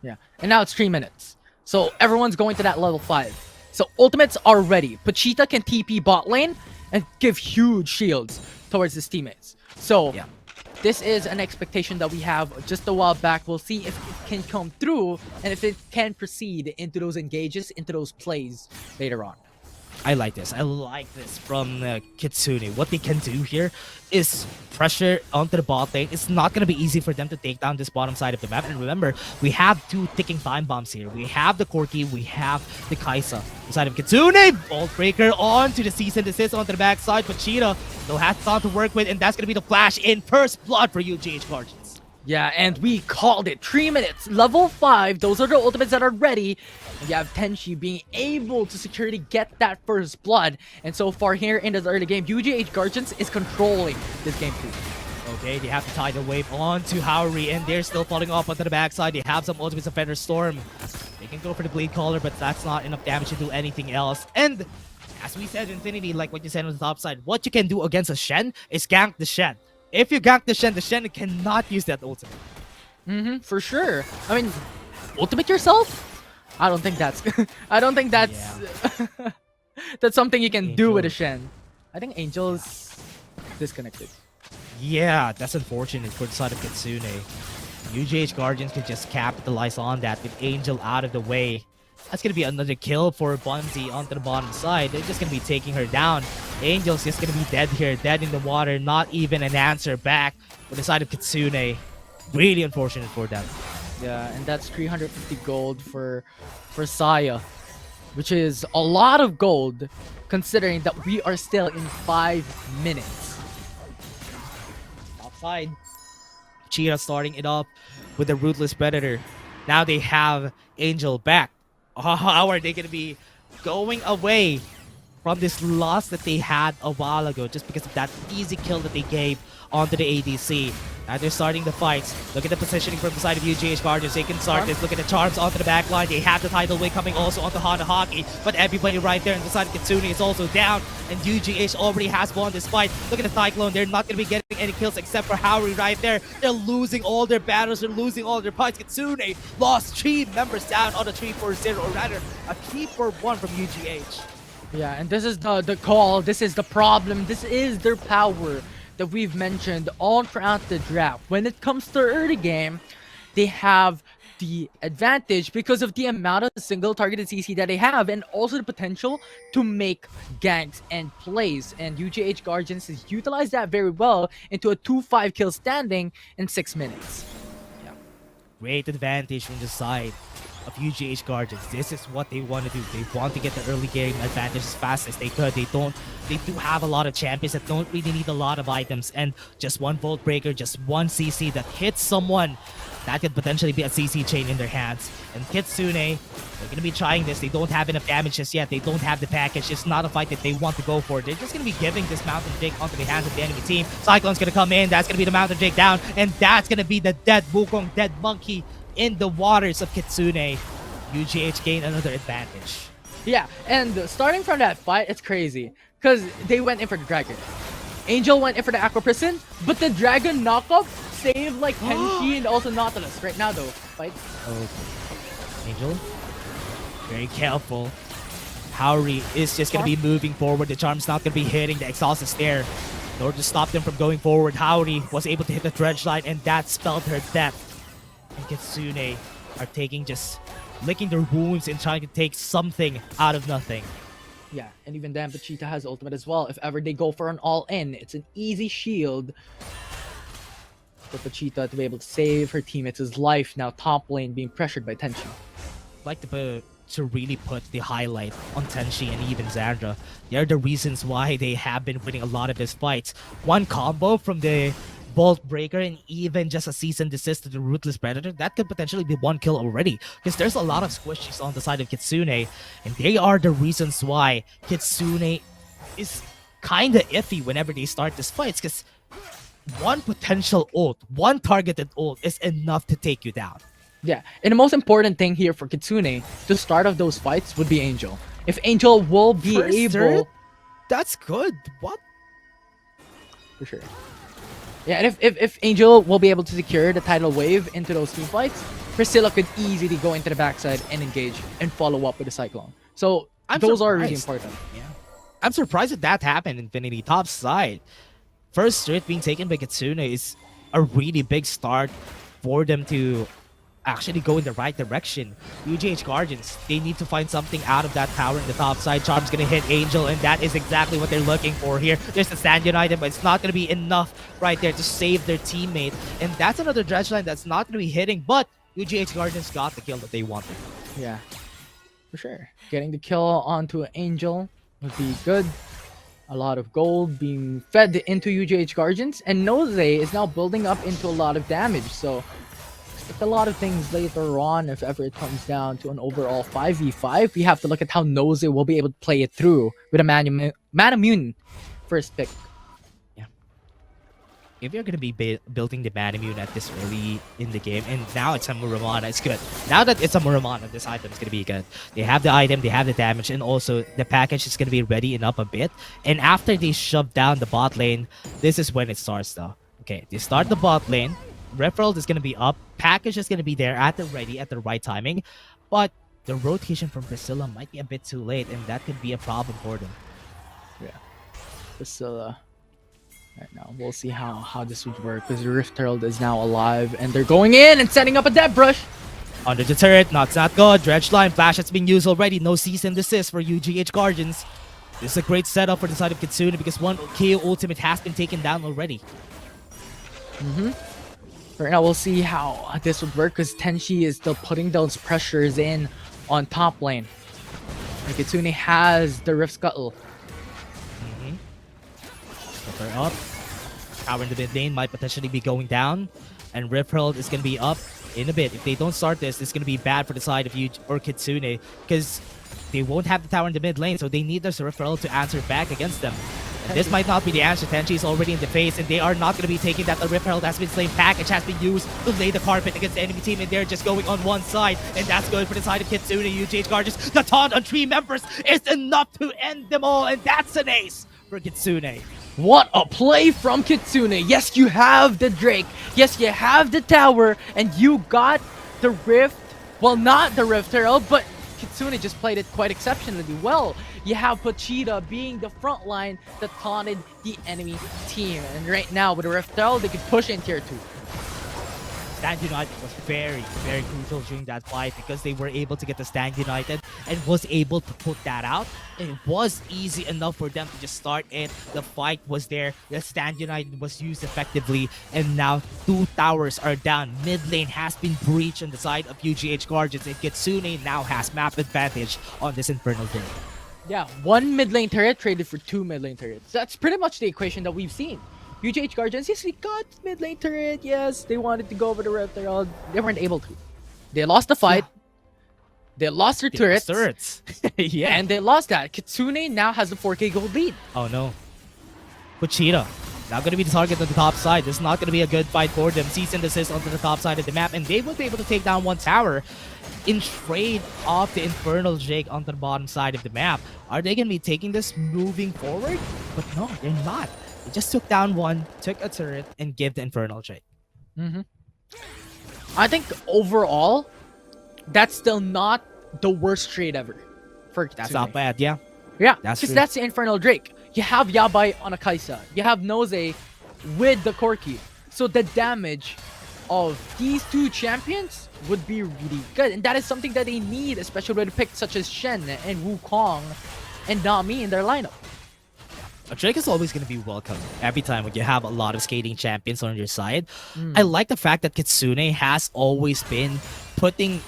Yeah. And now it's 3 minutes. So everyone's going to that level 5. So ultimates are ready. Pochita can TP bot lane and give huge shields towards his teammates. So this is an expectation that we have just a while back. We'll see if it can come through and if it can proceed into those engages, into those plays later on. I like this. I like this from KITSUNE. What they can do here is pressure onto the bot lane. It's not going to be easy for them to take down this bottom side of the map. And remember, we have two ticking time bombs here. We have the Corki, we have the Kaisa. Inside of KITSUNE, Bolt Breaker onto the cease and desist onto the backside. But Cheetah still has time to work with, and that's going to be the flash in first blood for UGH Guardians. Yeah, and we called it. 3 minutes, level 5. Those are the ultimates that are ready. And you have Tenchi being able to securely get that first blood. And so far here in this early game, UGH Guardians is controlling this game too. Okay, they have to tie the wave on to Haori, and they're still falling off onto the backside. They have some ultimates of Fender Storm. They can go for the Blade Caller, but that's not enough damage to do anything else. And as we said, Infinity, like what you said on the top side, what you can do against a Shen is gank the Shen. If you gank the Shen cannot use that ultimate. For sure. I mean, ultimate yourself? I don't think that's I don't think that's that's something you can do with a Shen. I think Angel's disconnected. Yeah, that's unfortunate for the side of KITSUNE. UGH Guardians can just capitalize on that with Angel out of the way. That's going to be another kill for Bunzi onto the bottom side. They're just going to be taking her down. Angel's just going to be dead here, dead in the water. Not even an answer back for the side of KITSUNE. Really unfortunate for them. Yeah, and that's 350 gold for Saya, which is a lot of gold considering that we are still in 5 minutes. Outside, Cheetah starting it up with the Ruthless Predator. Now they have Angel back. How are they going to be going away from this loss that they had a while ago just because of that easy kill that they gave onto the ADC? Now they're starting the fights. Look at the positioning from the side of UGH Guardians. They can start this. Look at the charms onto the back line. They have the tidal wave coming also onto Honda Hockey. But everybody right there on the side of KITSUNE is also down. And UGH already has won this fight. Look at the Cyclone. They're not going to be getting any kills except for Haori right there. They're losing all their battles. They're losing all their fights. KITSUNE lost 3 members down on a 3-4-0, or rather a 3-4-1 from UGH. Yeah, and this is the call. This is the problem. This is their power that we've mentioned all throughout the draft. When it comes to early game, they have the advantage because of the amount of single targeted CC that they have, and also the potential to make ganks and plays. And UGH Guardians has utilized that very well into a 2-5 kill standing in 6 minutes. Yeah, great advantage from the side of UGH Guardians. This is what they want to do. They want to get the early game advantage as fast as they could. They do have a lot of champions that don't really need a lot of items, and just one Bolt Breaker, just one CC that hits someone, that could potentially be a CC chain in their hands. And KITSUNE, they're going to be trying this. They don't have enough damage just yet. They don't have the package. It's not a fight that they want to go for. They're just going to be giving this Mountain Drake onto the hands of the enemy team. Cyclone's going to come in. That's going to be the Mountain Drake down. And that's going to be the dead Wukong, dead monkey in the waters of KITSUNE. UGH gain another advantage. Yeah, and starting from that fight, it's crazy. Because they went in for the Dragon. Angel went in for the Aqua Prison, but the Dragon knockup saved like Tenchi and also Nautilus. Right now though, fight. Okay. Angel, very careful. Haori is just going to be moving forward. The charm's not going to be hitting. The exhaust is there. In order to stop them from going forward, Haori was able to hit the dredge line, and that spelled her death. And KITSUNE are taking just licking their wounds and trying to take something out of nothing. Yeah, and even then, Cheetah has ultimate as well. If ever they go for an all-in, it's an easy shield for Vegeta to be able to save her teammates' life. Now top lane being pressured by Tenchi. I'd like to really put the highlight on Tenchi and even Zandra. They're the reasons why they have been winning a lot of these fights. One combo from the Bolt Breaker and even just a cease and desist to the Ruthless Predator, that could potentially be one kill already. Because there's a lot of squishies on the side of KITSUNE, and they are the reasons why KITSUNE is kinda iffy whenever they start these fights. Because one potential ult, one targeted ult is enough to take you down. Yeah, and the most important thing here for KITSUNE to start off those fights would be Angel. If Angel will be First able... turret? That's good. What? For sure. Yeah, and if Angel will be able to secure the tidal wave into those team fights, Priscilla could easily go into the backside and engage and follow up with the Cyclone. So those are really important. Yeah. I'm surprised that happened, Infinity. Top side. First turret being taken by KITSUNE is a really big start for them to actually go in the right direction. UGH Guardians, they need to find something out of that tower in the top side. Charm's gonna hit Angel, and that is exactly what they're looking for here. There's the stand united, but it's not gonna be enough right there to save their teammate. And that's another dredge line that's not gonna be hitting, but UGH Guardians got the kill that they wanted. Yeah, for sure. Getting the kill onto an Angel would be good. A lot of gold being fed into UGH Guardians, and Nose is now building up into a lot of damage. So expect a lot of things later on if ever it comes down to an overall 5v5. We have to look at how Nose will be able to play it through with a Manamune first pick. If you're going to be building the Manamune at this early in the game, and now it's a Muramana, it's good. Now that it's a Muramana, this item is going to be good. They have the item, they have the damage, and also the package is going to be readying up a bit. And after they shove down the bot lane, this is when it starts though. Okay, they start the bot lane, Referral is going to be up, package is going to be there at the ready, at the right timing, but the rotation from Priscilla might be a bit too late, and that could be a problem for them. Yeah, Priscilla. Right now, we'll see how this would work because the Rift Herald is now alive and they're going in and setting up a death brush. Under the turret, not good. Dredge line flash has been used already. No cease and desist for UGH Guardians. This is a great setup for the side of Kitsune because one KO ultimate has been taken down already. Right now, we'll see how this would work because Tenshi is still putting those pressures in on top lane. And Kitsune has the Rift Scuttle. Her up. Tower in the mid lane might potentially be going down. And Rift Herald is going to be up in a bit. If they don't start this, it's going to be bad for the side of Kitsune because they won't have the tower in the mid lane, so they need their Rift Herald to answer back against them. And this might not be the answer. Tenchi is already in the face, and they are not going to be taking that. The Rift Herald has been slain. Package has been used to lay the carpet against the enemy team, and they're just going on one side. And that's good for the side of Kitsune. UGH Guardians. The taunt on 3 members is enough to end them all, and that's an ace for Kitsune. What a play from Kitsune. Yes, you have the Drake. Yes, you have the tower. And you got the Rift. Well, not the Rift Herald, but Kitsune just played it quite exceptionally well. You have Pochita being the front line that taunted the enemy team. And right now, with the Rift Herald, they could push in tier 2. Stand United was very, very crucial during that fight because they were able to get the Stand United and was able to put that out. It was easy enough for them to just start it. The fight was there. The Stand United was used effectively. And now 2 towers are down. Mid lane has been breached on the side of UGH Guardians. And Kitsune now has map advantage on this Infernal Day. Yeah, 1 mid lane turret traded for 2 mid lane turrets. That's pretty much the equation that we've seen. UGH Guardians, yes, we got mid lane turret. Yes, they wanted to go over the Rift Herald. They weren't able to. They lost the fight. Yeah. They lost their turrets. Yeah. And they lost that. Kitsune now has the 4k gold lead. Oh no. Pochita. Not going to be the target on the top side. This is not going to be a good fight for them. Cease and desist onto the top side of the map. And they will be able to take down 1 tower in trade of the Infernal Jake onto the bottom side of the map. Are they going to be taking this moving forward? But no, they're not. They just took down 1, took a turret, and gave the Infernal Jake. I think overall, that's still not the worst trade ever for Kitsune. That's not bad, yeah. Yeah, that's because that's the Infernal Drake. You have Yabai on a Kaisa. You have Nose with the Corki. So the damage of these 2 champions would be really good. And that is something that they need, especially with picks such as Shen and Wukong and Nami in their lineup. A Drake is always going to be welcome every time when you have a lot of skating champions on your side. I like the fact that Kitsune has always been putting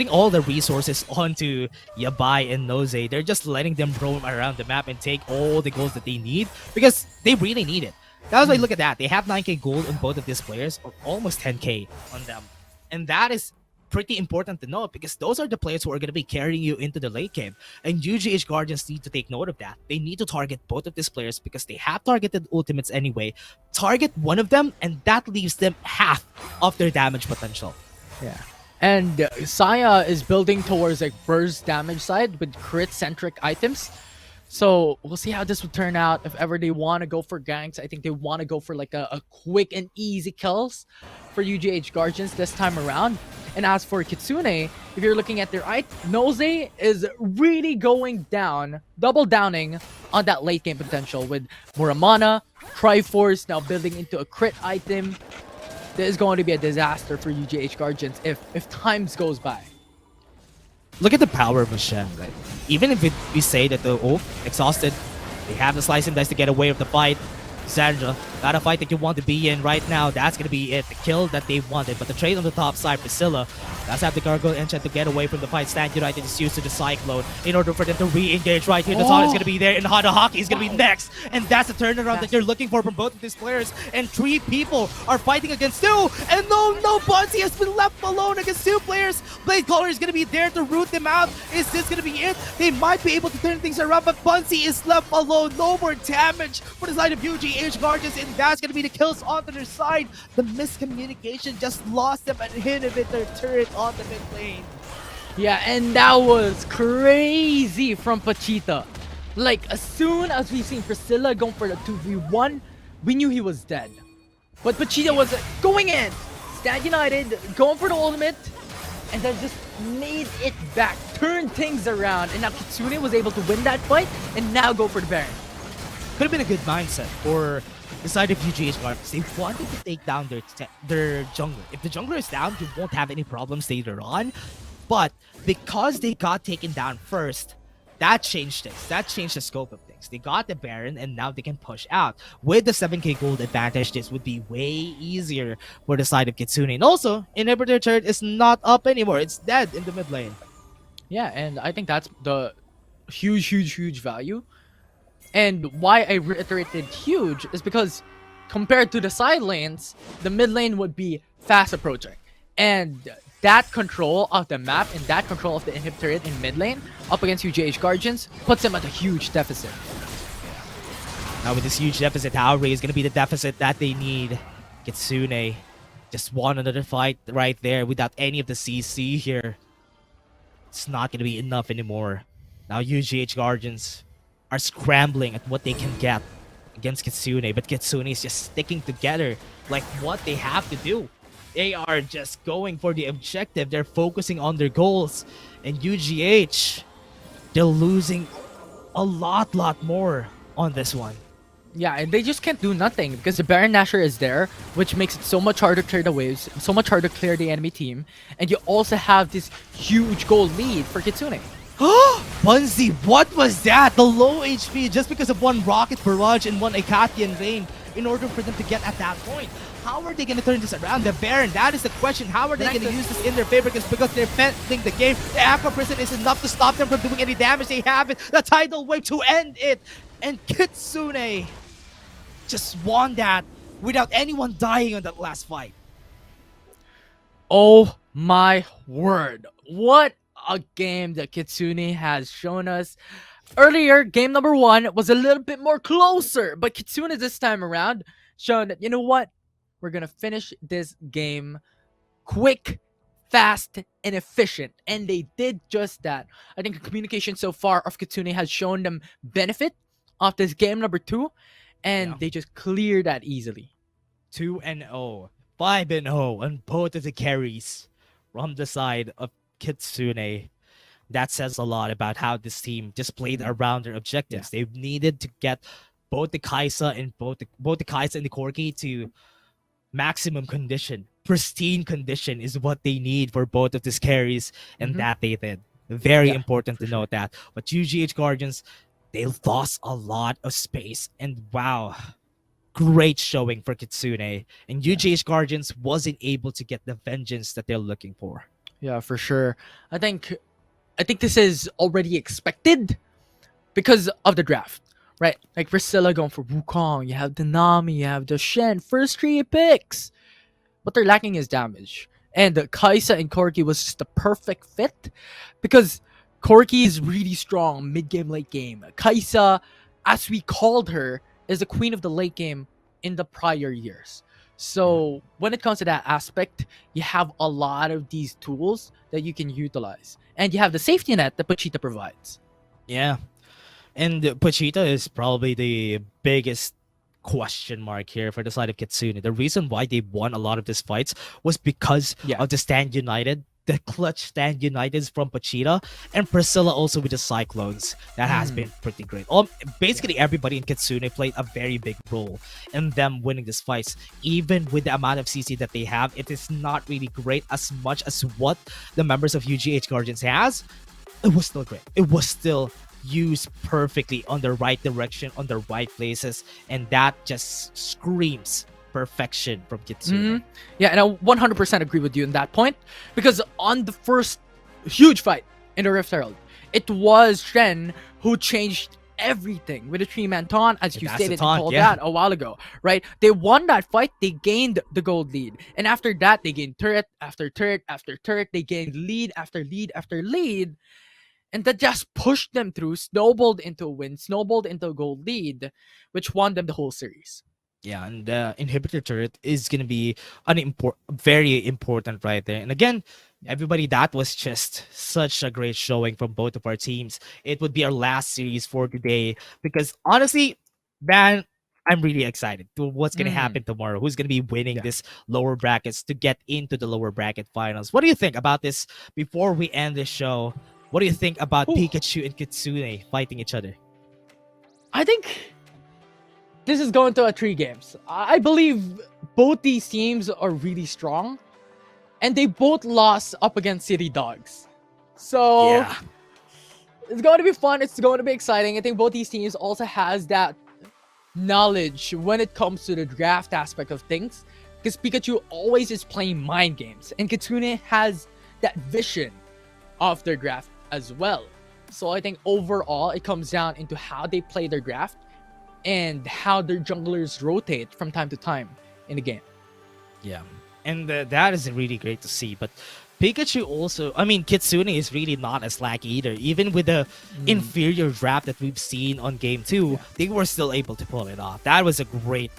all the resources onto Yabai and Nose. They're just letting them roam around the map and take all the goals that they need because they really need it. That's why look at that. They have 9k gold on both of these players, or almost 10k on them. And that is pretty important to know because those are the players who are going to be carrying you into the late game. And UGH Guardians need to take note of that. They need to target both of these players because they have targeted ultimates anyway. Target one of them and that leaves them half of their damage potential. Yeah. And Saya is building towards like burst damage side with crit-centric items. So we'll see how this will turn out. If ever they want to go for ganks, I think they want to go for like a quick and easy kills for UGH Guardians this time around. And as for Kitsune, if you're looking at their Nose is really going down, double downing on that late game potential with Muramana, Triforce now building into a crit item. this is going to be a disaster for UGH Guardians if times goes by. Look at the power of Michelle, right? Even if we say that the exhausted, they have the slice and dice to get away with the fight. Sandra, not a fight that you want to be in right now. That's gonna be it. The kill that they wanted. But the trade on the top side, Priscilla, does have the gargoyle enchant to get away from the fight. Stand United is used to the cyclone in order for them to re-engage right here. The Sonic is gonna be there, and Hada Hockey is gonna be next. And that's the turnaround that you're looking for from both of these players. And 3 people are fighting against 2. And no, Bunsey has been left alone against 2 players. Blade Caller is gonna be there to root them out. Is this gonna be it? They might be able to turn things around, but Bunsey is left alone. No more damage for the side of UGH Guardians, and that's gonna be the kills onto their side. The miscommunication just lost them and inhibited their turret on the mid lane. Yeah, and that was crazy from Pachita. Like, as soon as we seen Priscilla going for the 2v1, we knew he was dead. But Pachita was going in, Stand United, going for the ultimate, and then just made it back, turned things around, and now KITSUNE was able to win that fight, and now go for the Baron. Could have been a good mindset for the side of UGH Guardians. They wanted to take down their jungler. If the jungler is down, you won't have any problems later on. But because they got taken down first, that changed things. That changed the scope of things. They got the Baron, and now they can push out. With the 7k gold advantage, this would be way easier for the side of KITSUNE. And also, Inhibitor turret is not up anymore. It's dead in the mid lane. Yeah, and I think that's the huge value. And why I reiterated huge is because compared to the side lanes, the mid lane would be fast approaching. And that control of the map and that control of the inhibitor in mid lane up against UGH Guardians puts them at a huge deficit. Now with this huge deficit, Auri is going to be the deficit that they need. KITSUNE just won another fight right there without any of the CC here. It's not going to be enough anymore. Now UGH Guardians are scrambling at what they can get against KITSUNE, but KITSUNE is just sticking together like what they have to do. They are just going for the objective. They're focusing on their goals. And UGH, they're losing a lot more on this one. Yeah, and they just can't do nothing because the Baron Nashor is there, which makes it so much harder to clear the waves, so much harder to clear the enemy team. And you also have this huge goal lead for KITSUNE. Bunzi, what was that? The low HP just because of one Rocket Barrage and one Akatian Rain in order for them to get at that point. How are they going to turn this around? The Baron, that is the question. How are they going to use this in their favor? Because they're fending the game. The Aqua Prison is enough to stop them from doing any damage. They have it. The Tidal Wave to end it. And KITSUNE just won that without anyone dying on that last fight. Oh my word. What a game that KITSUNE has shown us. Earlier, game number 1 was a little bit more closer, but KITSUNE this time around showing that, you know what? We're going to finish this game quick, fast, and efficient. And they did just that. I think the communication so far of KITSUNE has shown them benefit of this game number 2, and they just cleared that easily. 2-0, 5-0 on both of the carries from the side of KITSUNE. That says a lot about how this team just played around their objectives. They needed to get both the Kaisa and both the Kaisa and the Corki to maximum condition. Pristine condition is what they need for both of these carries, and that they did. Very important to note that. But UGH Guardians, they lost a lot of space, and wow, great showing for KITSUNE. And UGH Guardians wasn't able to get the vengeance that they're looking for. Yeah, for sure. I think this is already expected because of the draft, right? Like Priscilla going for Wukong, you have the Nami, you have the Shen, first 3 picks. What they're lacking is damage. And the Kaisa and Corki was just the perfect fit because Corki is really strong mid-game, late game. Kaisa, as we called her, is the queen of the late game in the prior years. So when it comes to that aspect, you have a lot of these tools that you can utilize. And you have the safety net that Pachita provides. Yeah. And Pachita is probably the biggest question mark here for the side of KITSUNE. The reason why they won a lot of these fights was because of the Stand United the clutch stand Uniteds from Pachita, and Priscilla also with the Cyclones. That has been pretty great. Basically, everybody in Kitsune played a very big role in them winning these fights. Even with the amount of CC that they have, it is not really great as much as what the members of UGH Guardians has. It was still great. It was still used perfectly on the right direction, on the right places, and that just screams perfection from Kitsune. Yeah, and I 100% agree with you on that point, because on the first huge fight in the Rift Herald, it was Shen who changed everything with the three-man taunt, as you That's the stated and taunt, called yeah. that a while ago, right? They won that fight, they gained the gold lead, and after that, they gained turret after turret after turret, they gained lead after lead after lead, and that just pushed them through, snowballed into a win, snowballed into a gold lead, which won them the whole series. Yeah, and the inhibitor turret is gonna be very important right there. And again, everybody, that was just such a great showing from both of our teams. It would be our last series for today because honestly, man, I'm really excited to what's gonna happen tomorrow. Who's gonna be winning Yeah. this lower brackets to get into the lower bracket finals? What do you think about this before we end the show? What do you think about Ooh. Pikachu and Kitsune fighting each other? I think this is going to a 3 games. I believe both these teams are really strong, and they both lost up against City Dogs. So Yeah. it's going to be fun. It's going to be exciting. I think both these teams also has that knowledge when it comes to the draft aspect of things, because Pikachu always is playing mind games, and Kitsune has that vision of their draft as well. So I think overall it comes down into how they play their draft and how their junglers rotate from time to time in the game. Yeah, and that is really great to see. But Pikachu also, I mean, Kitsune is really not a slack either. Even with the inferior draft that we've seen on game 2, they were still able to pull it off. That was a great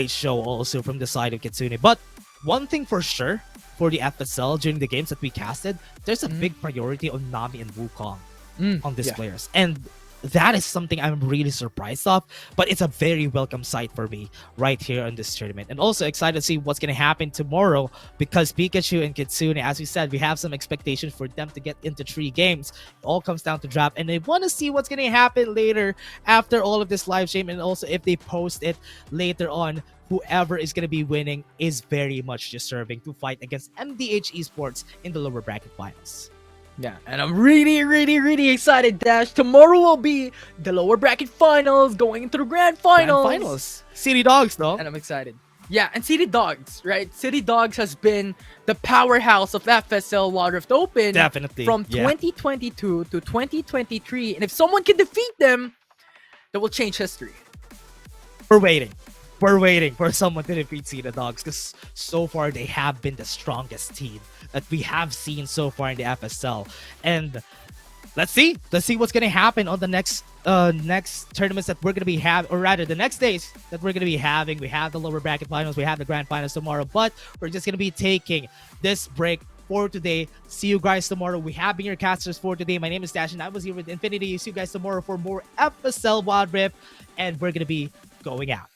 show also from the side of Kitsune. But one thing for sure, for the FSL during the games that we casted, there's a big priority on Nami and Wukong on these players. And that is something I'm really surprised of, but it's a very welcome sight for me right here on this tournament. And also excited to see what's going to happen tomorrow, because Pikachu and Kitsune, as we said, we have some expectations for them to get into 3 games. It all comes down to draft, and I want to see what's going to happen later after all of this live stream, and also if they post it later on. Whoever is going to be winning is very much deserving to fight against MDH Esports in the lower bracket finals. Yeah, and I'm really excited, Dash. Tomorrow will be the lower bracket finals, going into the grand finals. City Dogs, though. And I'm excited. Yeah, and City Dogs, right? City Dogs has been the powerhouse of FSL Wild Rift Open Definitely. from 2022 to 2023. And if someone can defeat them, that will change history. We're waiting. We're waiting for someone to defeat City Dogs, because so far they have been the strongest team that we have seen so far in the FSL. And let's see what's gonna happen on the next tournaments that we're gonna be having, or rather the next days that we're gonna be having. We have the lower bracket finals, we have the grand finals tomorrow, but we're just gonna be taking this break for today. See you guys tomorrow. We have been your casters for today. My name is Dash, and I was here with Infinity. See you guys tomorrow for more FSL Wild Rift, and we're gonna be going out.